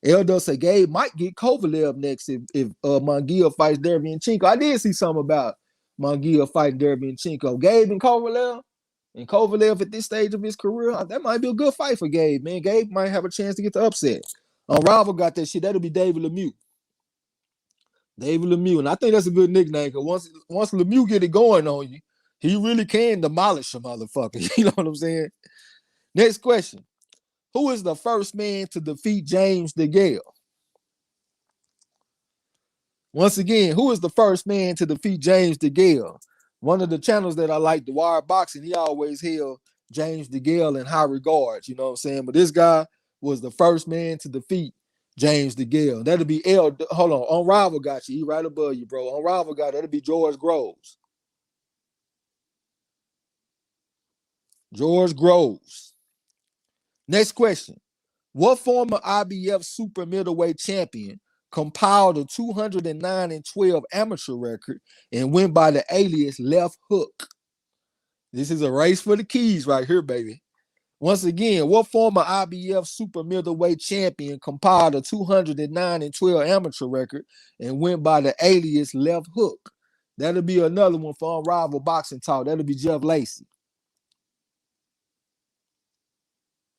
S2: Eldo say Gabe might get Kovalev next if Monguia fights Derevyanchenko. I did see something about Monguia fighting Derevyanchenko. Gabe and Kovalev at this stage of his career, that might be a good fight for Gabe, man. Gabe might have a chance to get the upset. Rival got that shit. That'll be David Lemieux. David Lemieux. And I think that's a good nickname because once Lemieux get it going on you, he really can demolish a motherfucker. You know what I'm saying? Next question. Who is the first man to defeat James DeGale? Once again, who is the first man to defeat James DeGale? One of the channels that I like, The Wire Boxing, he always held James DeGale in high regards, you know what I'm saying? But this guy was the first man to defeat James DeGale. That'll be hold on, Rival got you. He right above you, bro. Rival got that'll be George Groves. George Groves. Next question. What former IBF super middleweight champion compiled a 209-12 amateur record and went by the alias Left Hook? This is a race for the keys right here, baby. Once again, what former IBF super middleweight champion compiled a 209-12 amateur record and went by the alias Left Hook? That'll be another one for Unrivaled Boxing Talk. That'll be Jeff Lacey.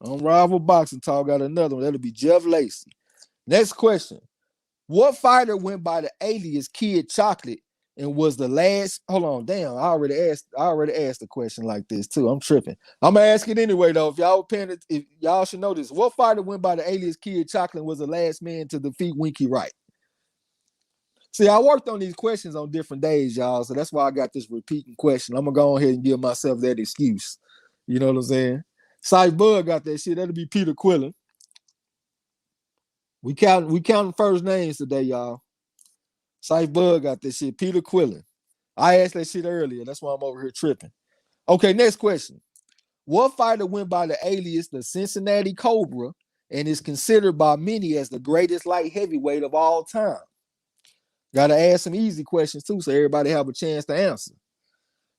S2: Unrivaled Boxing Talk got another one. That'll be Jeff Lacey. Next question. What fighter went by the alias Kid Chocolate and was the last? Hold on, damn. I already asked a question like this too. I'm tripping. I'm gonna ask it anyway though. If y'all should know this. What fighter went by the alias Kid Chocolate and was the last man to defeat Winky Wright? See, I worked on these questions on different days, y'all. So that's why I got this repeating question. I'm gonna go ahead and give myself that excuse. You know what I'm saying? Cy Bud got that shit. That'll be Peter Quillen. We counting first names today, y'all. Cy Bud got that shit. Peter Quillen. I asked that shit earlier. That's why I'm over here tripping. Okay, next question. What fighter went by the alias the Cincinnati Cobra and is considered by many as the greatest light heavyweight of all time? Gotta ask some easy questions too, so everybody have a chance to answer.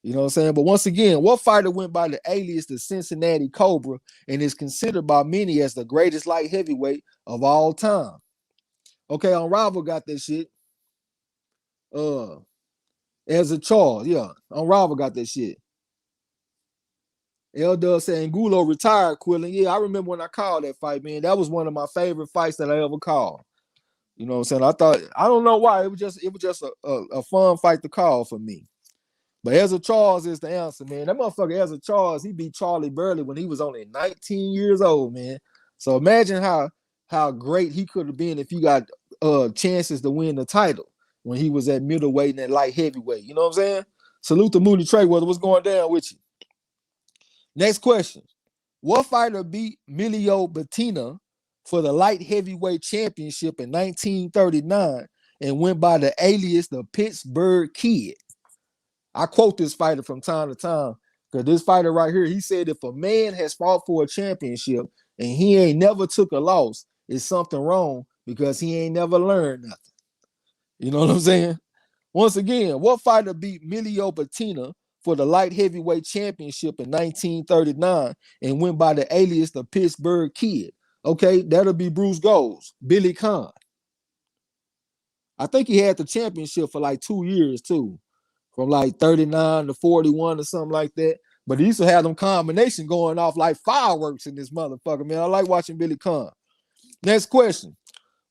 S2: You know what I'm saying? But once again, what fighter went by the alias the Cincinnati Cobra and is considered by many as the greatest light heavyweight of all time? Okay, Unrivaled got that shit. As a Charles, yeah. Unrivaled got that shit. L Dub saying Angulo retired, Quillen. Yeah, I remember when I called that fight, man. That was one of my favorite fights that I ever called. You know what I'm saying? I don't know why. It was just a fun fight to call for me. But Ezra Charles is the answer, man. That motherfucker Ezra Charles, he beat Charlie Burley when he was only 19 years old, man. So imagine how great he could have been if he got chances to win the title when he was at middleweight and at light heavyweight. You know what I'm saying? Salute to Mooney Trayweather. What's going down with you? Next question. What fighter beat Emilio Bettina for the light heavyweight championship in 1939 and went by the alias the Pittsburgh Kid? I quote this fighter from time to time because this fighter right here, he said if a man has fought for a championship and he ain't never took a loss, it's something wrong because he ain't never learned nothing. You know what I'm saying? Once again, what fighter beat Emilio Bettina for the light heavyweight championship in 1939 and went by the alias the Pittsburgh Kid? Okay, that'll be Bruce Gold's Billy Conn. I think he had the championship for like 2 years too, from like 39 to 41 or something like that. But he used to have them combination going off like fireworks in this motherfucker, man. I like watching Billy Conn. Next question.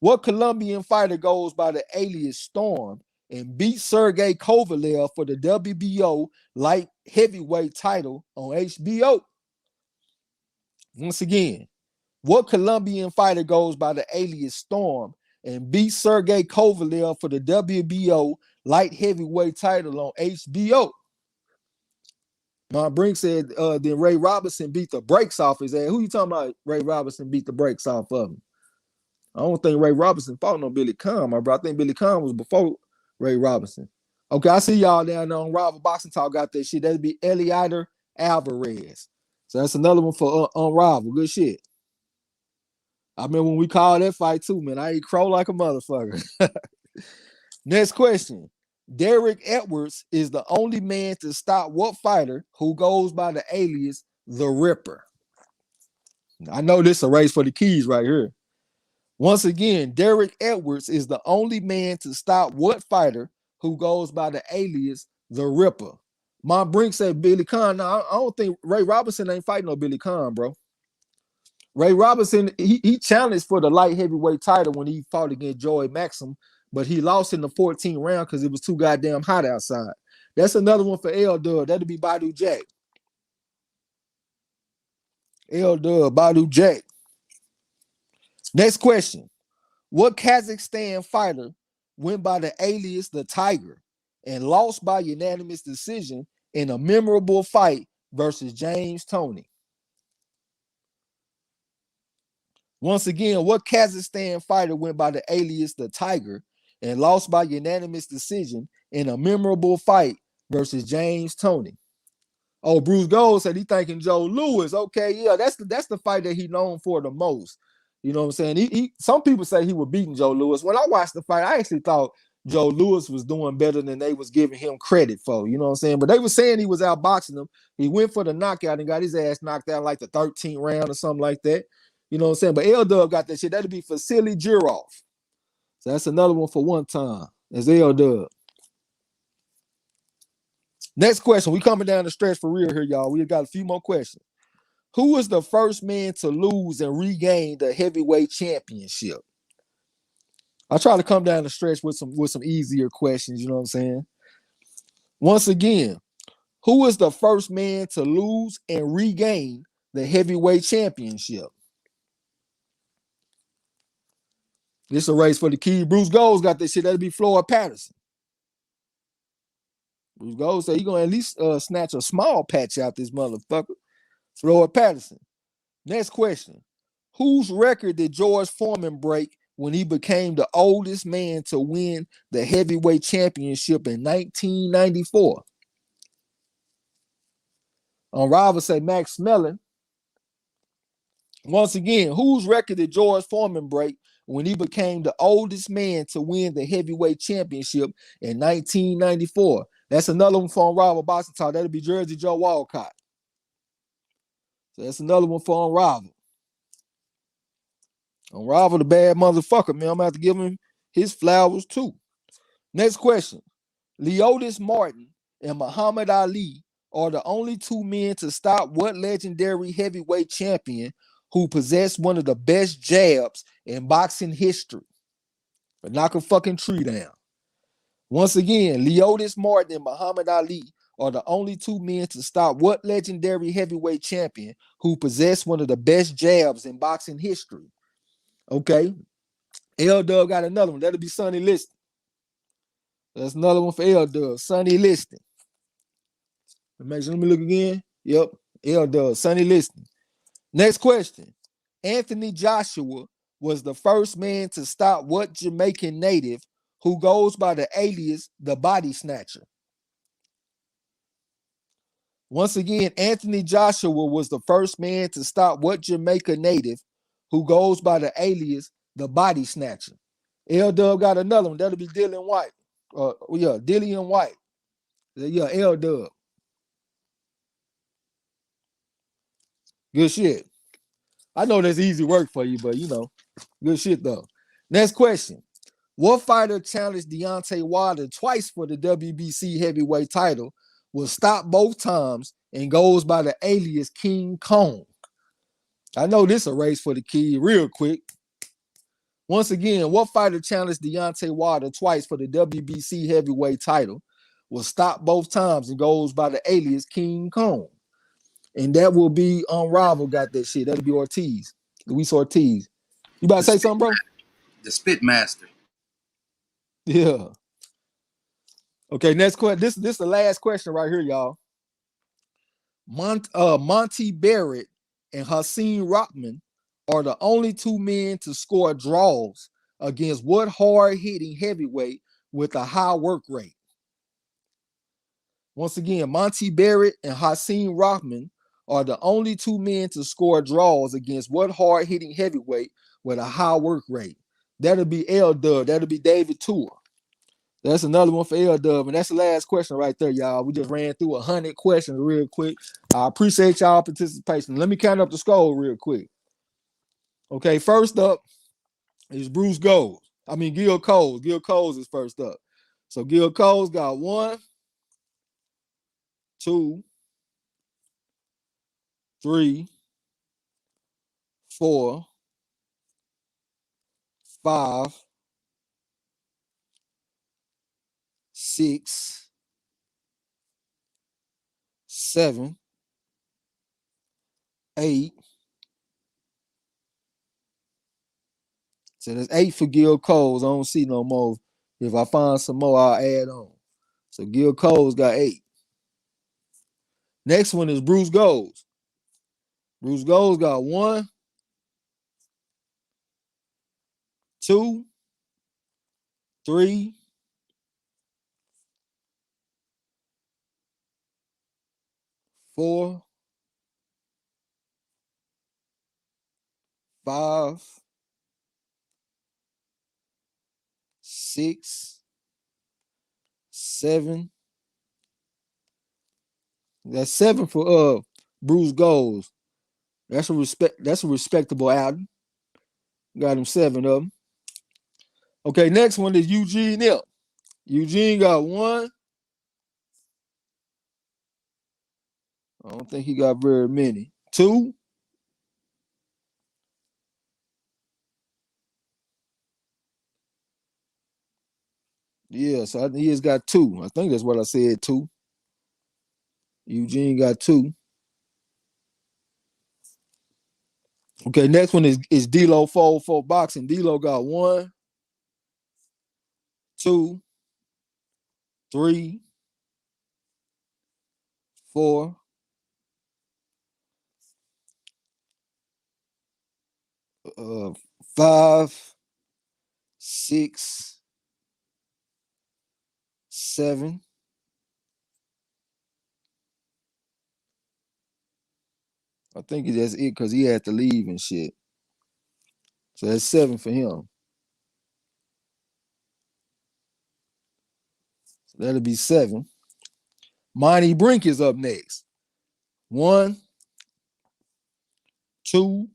S2: What Colombian fighter goes by the alias Storm and beat Sergey Kovalev for the WBO light heavyweight title on HBO? Once again, what Colombian fighter goes by the alias Storm and beat Sergey Kovalev for the WBO light heavyweight title on HBO? My Brink said then Ray Robinson beat the brakes off his ass. Who you talking about? Ray Robinson beat the brakes off of him. I don't think Ray Robinson fought no Billy Conn, my bro. I think Billy Conn was before Ray Robinson. Okay, I see y'all down there on Rival Boxing Talk got that shit. That'd be Eliader Alvarez. So that's another one for Unrivaled. Good shit. I remember when we called that fight too, man. I ate crow like a motherfucker. Next question. Derek Edwards is the only man to stop what fighter who goes by the alias The Ripper? I know this is a race for the keys right here. Once again, Derek Edwards is the only man to stop what fighter who goes by the alias The Ripper? My Brink said Billy Conn. No, I don't think Ray Robinson ain't fighting no Billy Conn, bro. Ray Robinson, he challenged for the light heavyweight title when he fought against Joey Maxim, but he lost in the 14th round because it was too goddamn hot outside. That's another one for L Dub. That'll be Badu Jack. L Dub, Badu Jack. Next question. What Kazakhstan fighter went by the alias The Tiger and lost by unanimous decision in a memorable fight versus James Toney? Once again, what Kazakhstan fighter went by the alias The Tiger and lost by unanimous decision in a memorable fight versus James Toney? Oh, Bruce Gold said he thinking Joe Louis. Okay, yeah, that's the fight that he known for the most. You know what I'm saying? He some people say he was beating Joe Louis. When I watched the fight, I actually thought Joe Louis was doing better than they was giving him credit for. You know what I'm saying? But they were saying he was outboxing him. He went for the knockout and got his ass knocked out like the 13th round or something like that. You know what I'm saying? But L-Dub got that shit. That'd be Vasily Jirov. So that's another one for one time. That's L-Dub. Next question. We coming down the stretch for real here, y'all. We got a few more questions. Who was the first man to lose and regain the heavyweight championship? I'll try to come down the stretch with some easier questions, you know what I'm saying? Once again, who was the first man to lose and regain the heavyweight championship? This a race for the key. Bruce Gold's got this shit. That'll be Floyd Patterson. Bruce Gold said he gonna at least snatch a small patch out this motherfucker. Floyd Patterson. Next question. Whose record did George Foreman break when he became the oldest man to win the heavyweight championship in 1994? On Rival say Max Mellon. Once again, whose record did George Foreman break when he became the oldest man to win the heavyweight championship in 1994? That's another one from Rival Boxing Talk. That'll be Jersey Joe Walcott. So that's another one for Unrival. Unrival, the bad motherfucker, man. I'm gonna have to give him his flowers too. Next question. Leotis Martin and Muhammad Ali are the only two men to stop what legendary heavyweight champion who possessed one of the best jabs in boxing history? But knock a fucking tree down. Once again, Leotis Martin and Muhammad Ali are the only two men to stop what legendary heavyweight champion who possessed one of the best jabs in boxing history? Okay. L-Dub got another one. That'll be Sonny Liston. That's another one for L-Dub. Sonny Liston. Let me look again. Yep. L-Dub. Sonny Liston. Next question. Anthony Joshua was the first man to stop what Jamaican native who goes by the alias the Body Snatcher? Once again, Anthony Joshua was the first man to stop what Jamaica native who goes by the alias the Body Snatcher? L-Dub got another one. That'll be Dillian White. Dillian White. Yeah, L-Dub. Good shit. I know that's easy work for you, but you know, good shit though. Next question. What fighter challenged Deontay Wilder twice for the WBC heavyweight title, was stopped both times, and goes by the alias King Kong? I know this a race for the key real quick. Once again, what fighter challenged Deontay Wilder twice for the WBC heavyweight title, was stopped both times, and goes by the alias King Kong? And that will be Unrivaled got that shit. That'll be Ortiz. Luis Ortiz. You about to say something, bro?
S1: The Spit Master.
S2: Yeah. Okay, next question. This is the last question right here, y'all. Monty Barrett and Hakeem Rockman are the only two men to score draws against what hard-hitting heavyweight with a high work rate? Once again, Monty Barrett and Hakeem Rockman are the only two men to score draws against what hard-hitting heavyweight with a high work rate? That'll be L-Dub. That'll be David Tour. That's another one for L-Dub, and that's the last question right there, y'all. We just ran through 100 questions real quick. I appreciate y'all participation. Let me count up the score real quick. Okay, first up is Bruce Gold. Gil Coles. Gil Coles is first up. So Gil Coles got 1, 2, 3, 4, 5, 6, 7, 8. So there's 8 for Gil Coles. I don't see no more. If I find some more, I'll add on. So Gil Coles got 8. Next one is Bruce Gold. Bruce Gold got 1, 2, 3, 4, 5, 6, 7. That's 7 for Bruce Gold. That's a respectable album. Got him 7 of them. Okay, next one is Eugene Nip. Eugene got 1. I don't think he got very many. 2. Yeah, so he has got 2. I think that's what I said, 2. Eugene got 2. Okay, next one is D-Lo 4 Boxing. D-Lo got 1, 2, 3, 4, 5, 6, 7. I think that's it because he had to leave and shit. So that's 7 for him. So that'll be 7. Monty Brink is up next. 1, 2.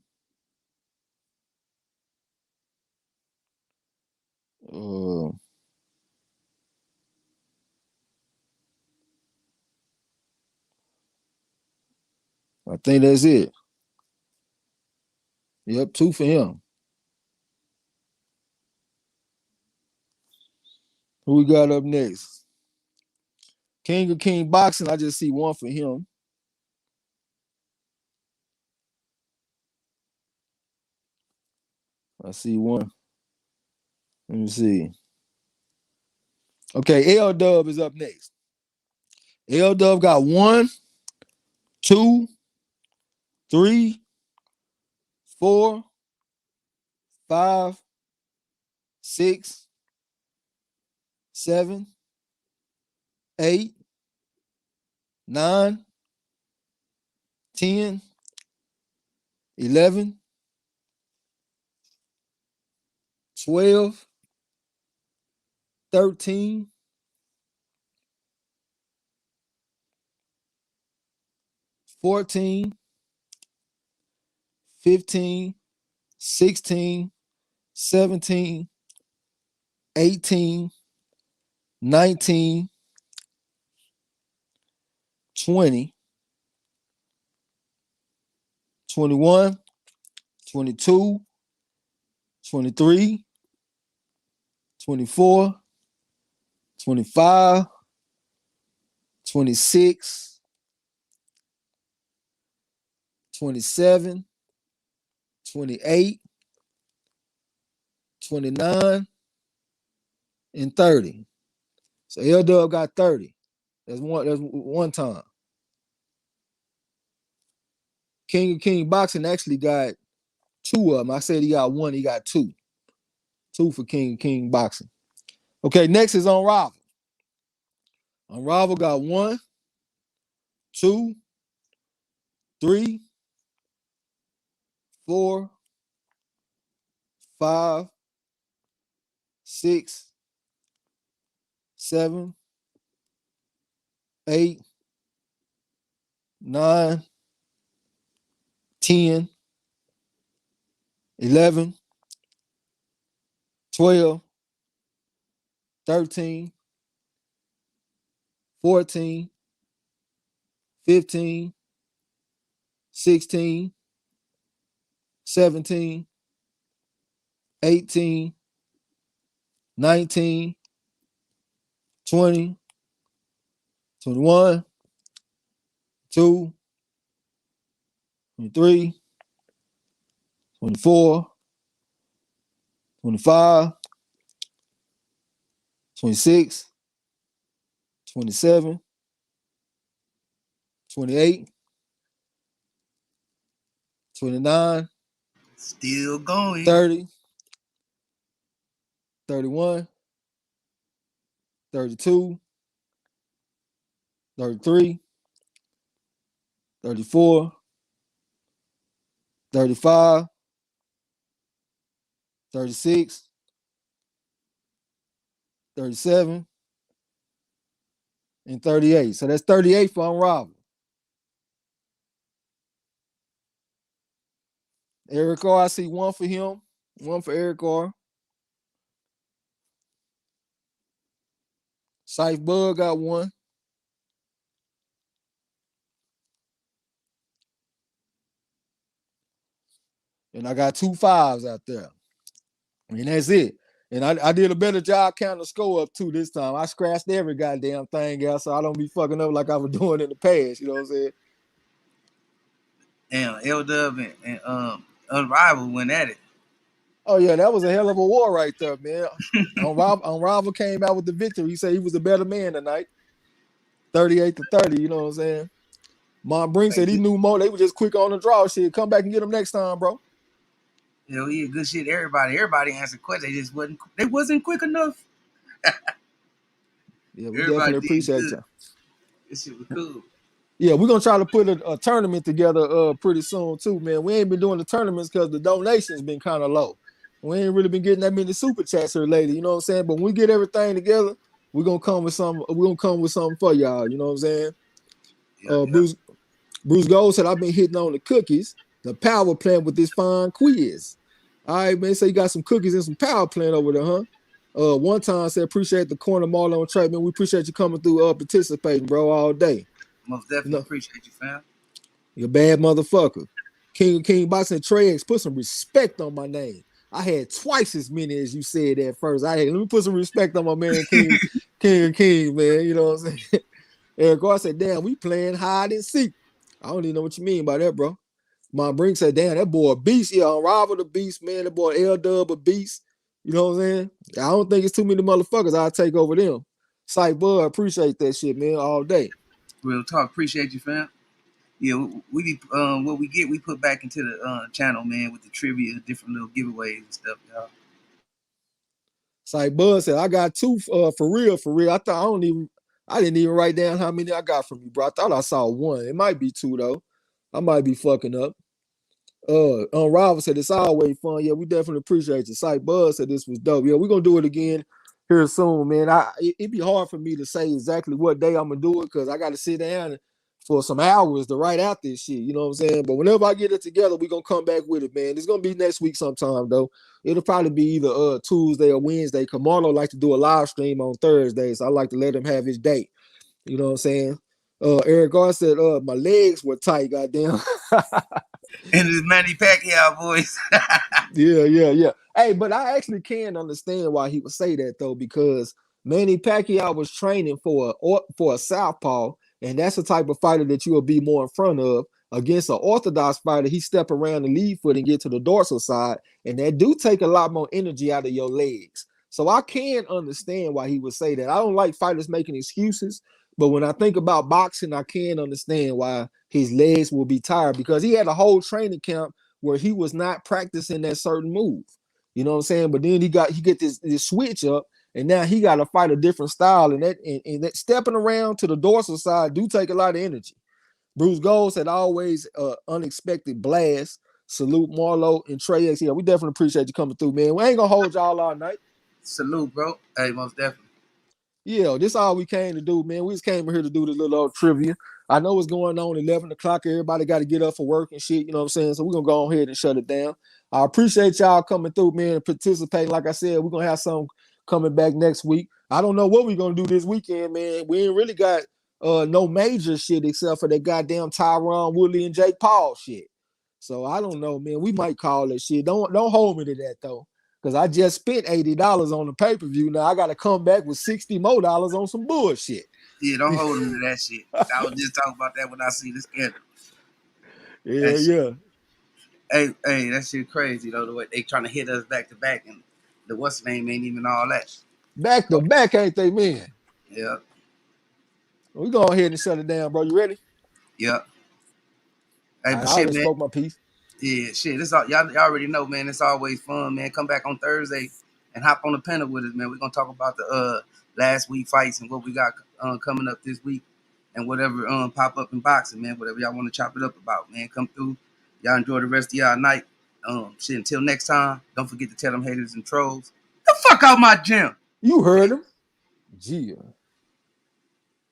S2: I think that's it. Yep, 2 for him. Who we got up next? King of King Boxing. I just see 1 for him. I see 1. Let me see. Okay, L Dub is up next. L Dub got 1, 2, 3, 4, 5, 6, 7, 8, 9, 10, 11, 12, 13, 14, 15, 16, 17, 18, 19, 20, 21, 22, 23, 24, 25, 26, 27, 28, 29, and 30. So L Dub got 30. That's one time. King of King Boxing actually got 2 of them. I said he got 1, he got 2. 2 for King of King Boxing. Okay, next is Unrivaled. Unrivaled got 1, 2, 3, 4, 5, 6, 7, 8, 9, 10, 11, 12, 13, 14, 15, 16, 17, 18, 19, 20, 21, 2, 23, 24, 25, 26, 27, 28, 29,
S1: Still going.
S2: 30, 31, 32, 33, 34, 35, 36, 37, and 38. So that's 38 for Unrivaled. Eric R, I see 1 for him, 1 for Eric R. Syfe Bud got 1. And I got 2 5s out there. And that's it. And I did a better job counting the score up too this time. I scratched every goddamn thing out so I don't be fucking up like I was doing in the past. You know what I'm saying?
S1: Damn, L Dub and Unrivaled went at it.
S2: Oh yeah, that was a hell of a war right there, man. Rival came out with the victory. He said he was a better man tonight. 38-30, you know what I'm saying? Mom Brink said he knew more. They were just quick on the draw. Shit, come back and get him next time, bro.
S1: Hell yeah, good shit. Everybody answered questions. They just wasn't. They wasn't quick enough.
S2: Yeah, we
S1: Everybody
S2: definitely
S1: did
S2: appreciate
S1: good.
S2: you.
S1: This shit was cool.
S2: Yeah, we're gonna try to put a tournament together pretty soon too, man. We ain't been doing the tournaments because the donations been kind of low. We ain't really been getting that many super chats here lately, you know what I'm saying? But when we get everything together, we're gonna come with something for y'all, you know what I'm saying?
S1: Yeah, yeah.
S2: Bruce Gold said I've been hitting on the cookies, the power plant with this fine quiz. All right, man. So you got some cookies and some power plant over there, huh? One time I said appreciate the corner mall on track, man. We appreciate you coming through participating, bro, all day.
S1: Most
S2: You
S1: definitely
S2: know,
S1: appreciate you, fam.
S2: you're a bad motherfucker. King Boxing Trey X, put some respect on my name. I had twice as many as you said at first. Let me put some respect on my man King, man. You know what I'm saying? Eric Gar said, damn, we playing hide and seek. I don't even know what you mean by that, bro. Mon Brink said, damn, that boy a beast. Yeah, unrival the beast, man. That boy L Dub a beast. You know what I'm saying? I don't think it's too many motherfuckers I'll take over them. Sight Bud, appreciate that shit, man, all day.
S1: Real talk. Appreciate you, fam. Yeah, we be what we get, we put back into the channel, man, with the trivia, different little giveaways and stuff, y'all.
S2: Sight Bud said, I got two for real, for real. I didn't even write down how many I got from you, bro. I thought I saw one. It might be two though. I might be fucking up. Unrival said it's always fun. Yeah, we definitely appreciate you. Sight Buzz said this was dope. Yeah, we're gonna do it again here soon, man. It'd be hard for me to say exactly what day I'm gonna do it because I gotta sit down for some hours to write out this shit. You know what I'm saying? But whenever I get it together, we're gonna come back with it, man. It's gonna be next week sometime though. It'll probably be either Tuesday or Wednesday. Marlo like to do a live stream on Thursdays. So I like to let him have his date. You know what I'm saying? Eric Gar said, my legs were tight, goddamn.
S1: And this Manny Pacquiao voice.
S2: Yeah. Hey, but I actually can understand why he would say that though, because Manny Pacquiao was training for a southpaw, and that's the type of fighter that you will be more in front of. Against an orthodox fighter, he step around the lead foot and get to the dorsal side, and that do take a lot more energy out of your legs. So I can understand why he would say that. I don't like fighters making excuses, but when I think about boxing, I can understand why his legs will be tired because he had a whole training camp where he was not practicing that certain move. You know what I'm saying? But then he get this switch up, and now he got to fight a different style, and that stepping around to the dorsal side do take a lot of energy. Bruce Gold said always unexpected blast. Salute Marlo and Trey X. Yeah, we definitely appreciate you coming through, man. We ain't gonna hold y'all all night.
S1: Salute, bro. Hey, most definitely.
S2: Yeah, this all we came to do, man. We just came here to do this little old trivia. I know what's going on 11 o'clock. Everybody got to get up for work and shit. You know what I'm saying? So we're going to go ahead and shut it down. I appreciate y'all coming through, man, and participating. Like I said, we're going to have some coming back next week. I don't know what we're going to do this weekend, man. We ain't really got no major shit except for that goddamn Tyron Woodley and Jake Paul shit. So I don't know, man. We might call that shit. Don't hold me to that, though. Because I just spent $80 on the pay-per-view. Now I got to come back with $60 more on some bullshit.
S1: Yeah, don't hold him to that shit. I was just talking about that when I see the schedule.
S2: Yeah,
S1: That shit,
S2: yeah.
S1: hey, that shit crazy though. The way they trying to hit us back to back, and the what's name ain't even all that.
S2: Back to back, ain't they, man?
S1: Yeah,
S2: We go ahead and shut it down, bro. You ready?
S1: yeah. Hey,
S2: All right,
S1: but
S2: I
S1: shit,
S2: already
S1: man.
S2: spoke my piece.
S1: Yeah, shit. This all y'all already know, man. It's always fun, man. Come back on Thursday and hop on the panel with us, man. We're gonna talk about the last week fights and what we got coming up this week and whatever pop up in boxing, man. Whatever y'all want to chop it up about, man. Come through. Y'all enjoy the rest of y'all night. Shit. Until next time, don't forget to tell them haters and trolls the fuck out my gym.
S2: You heard him. Yeah.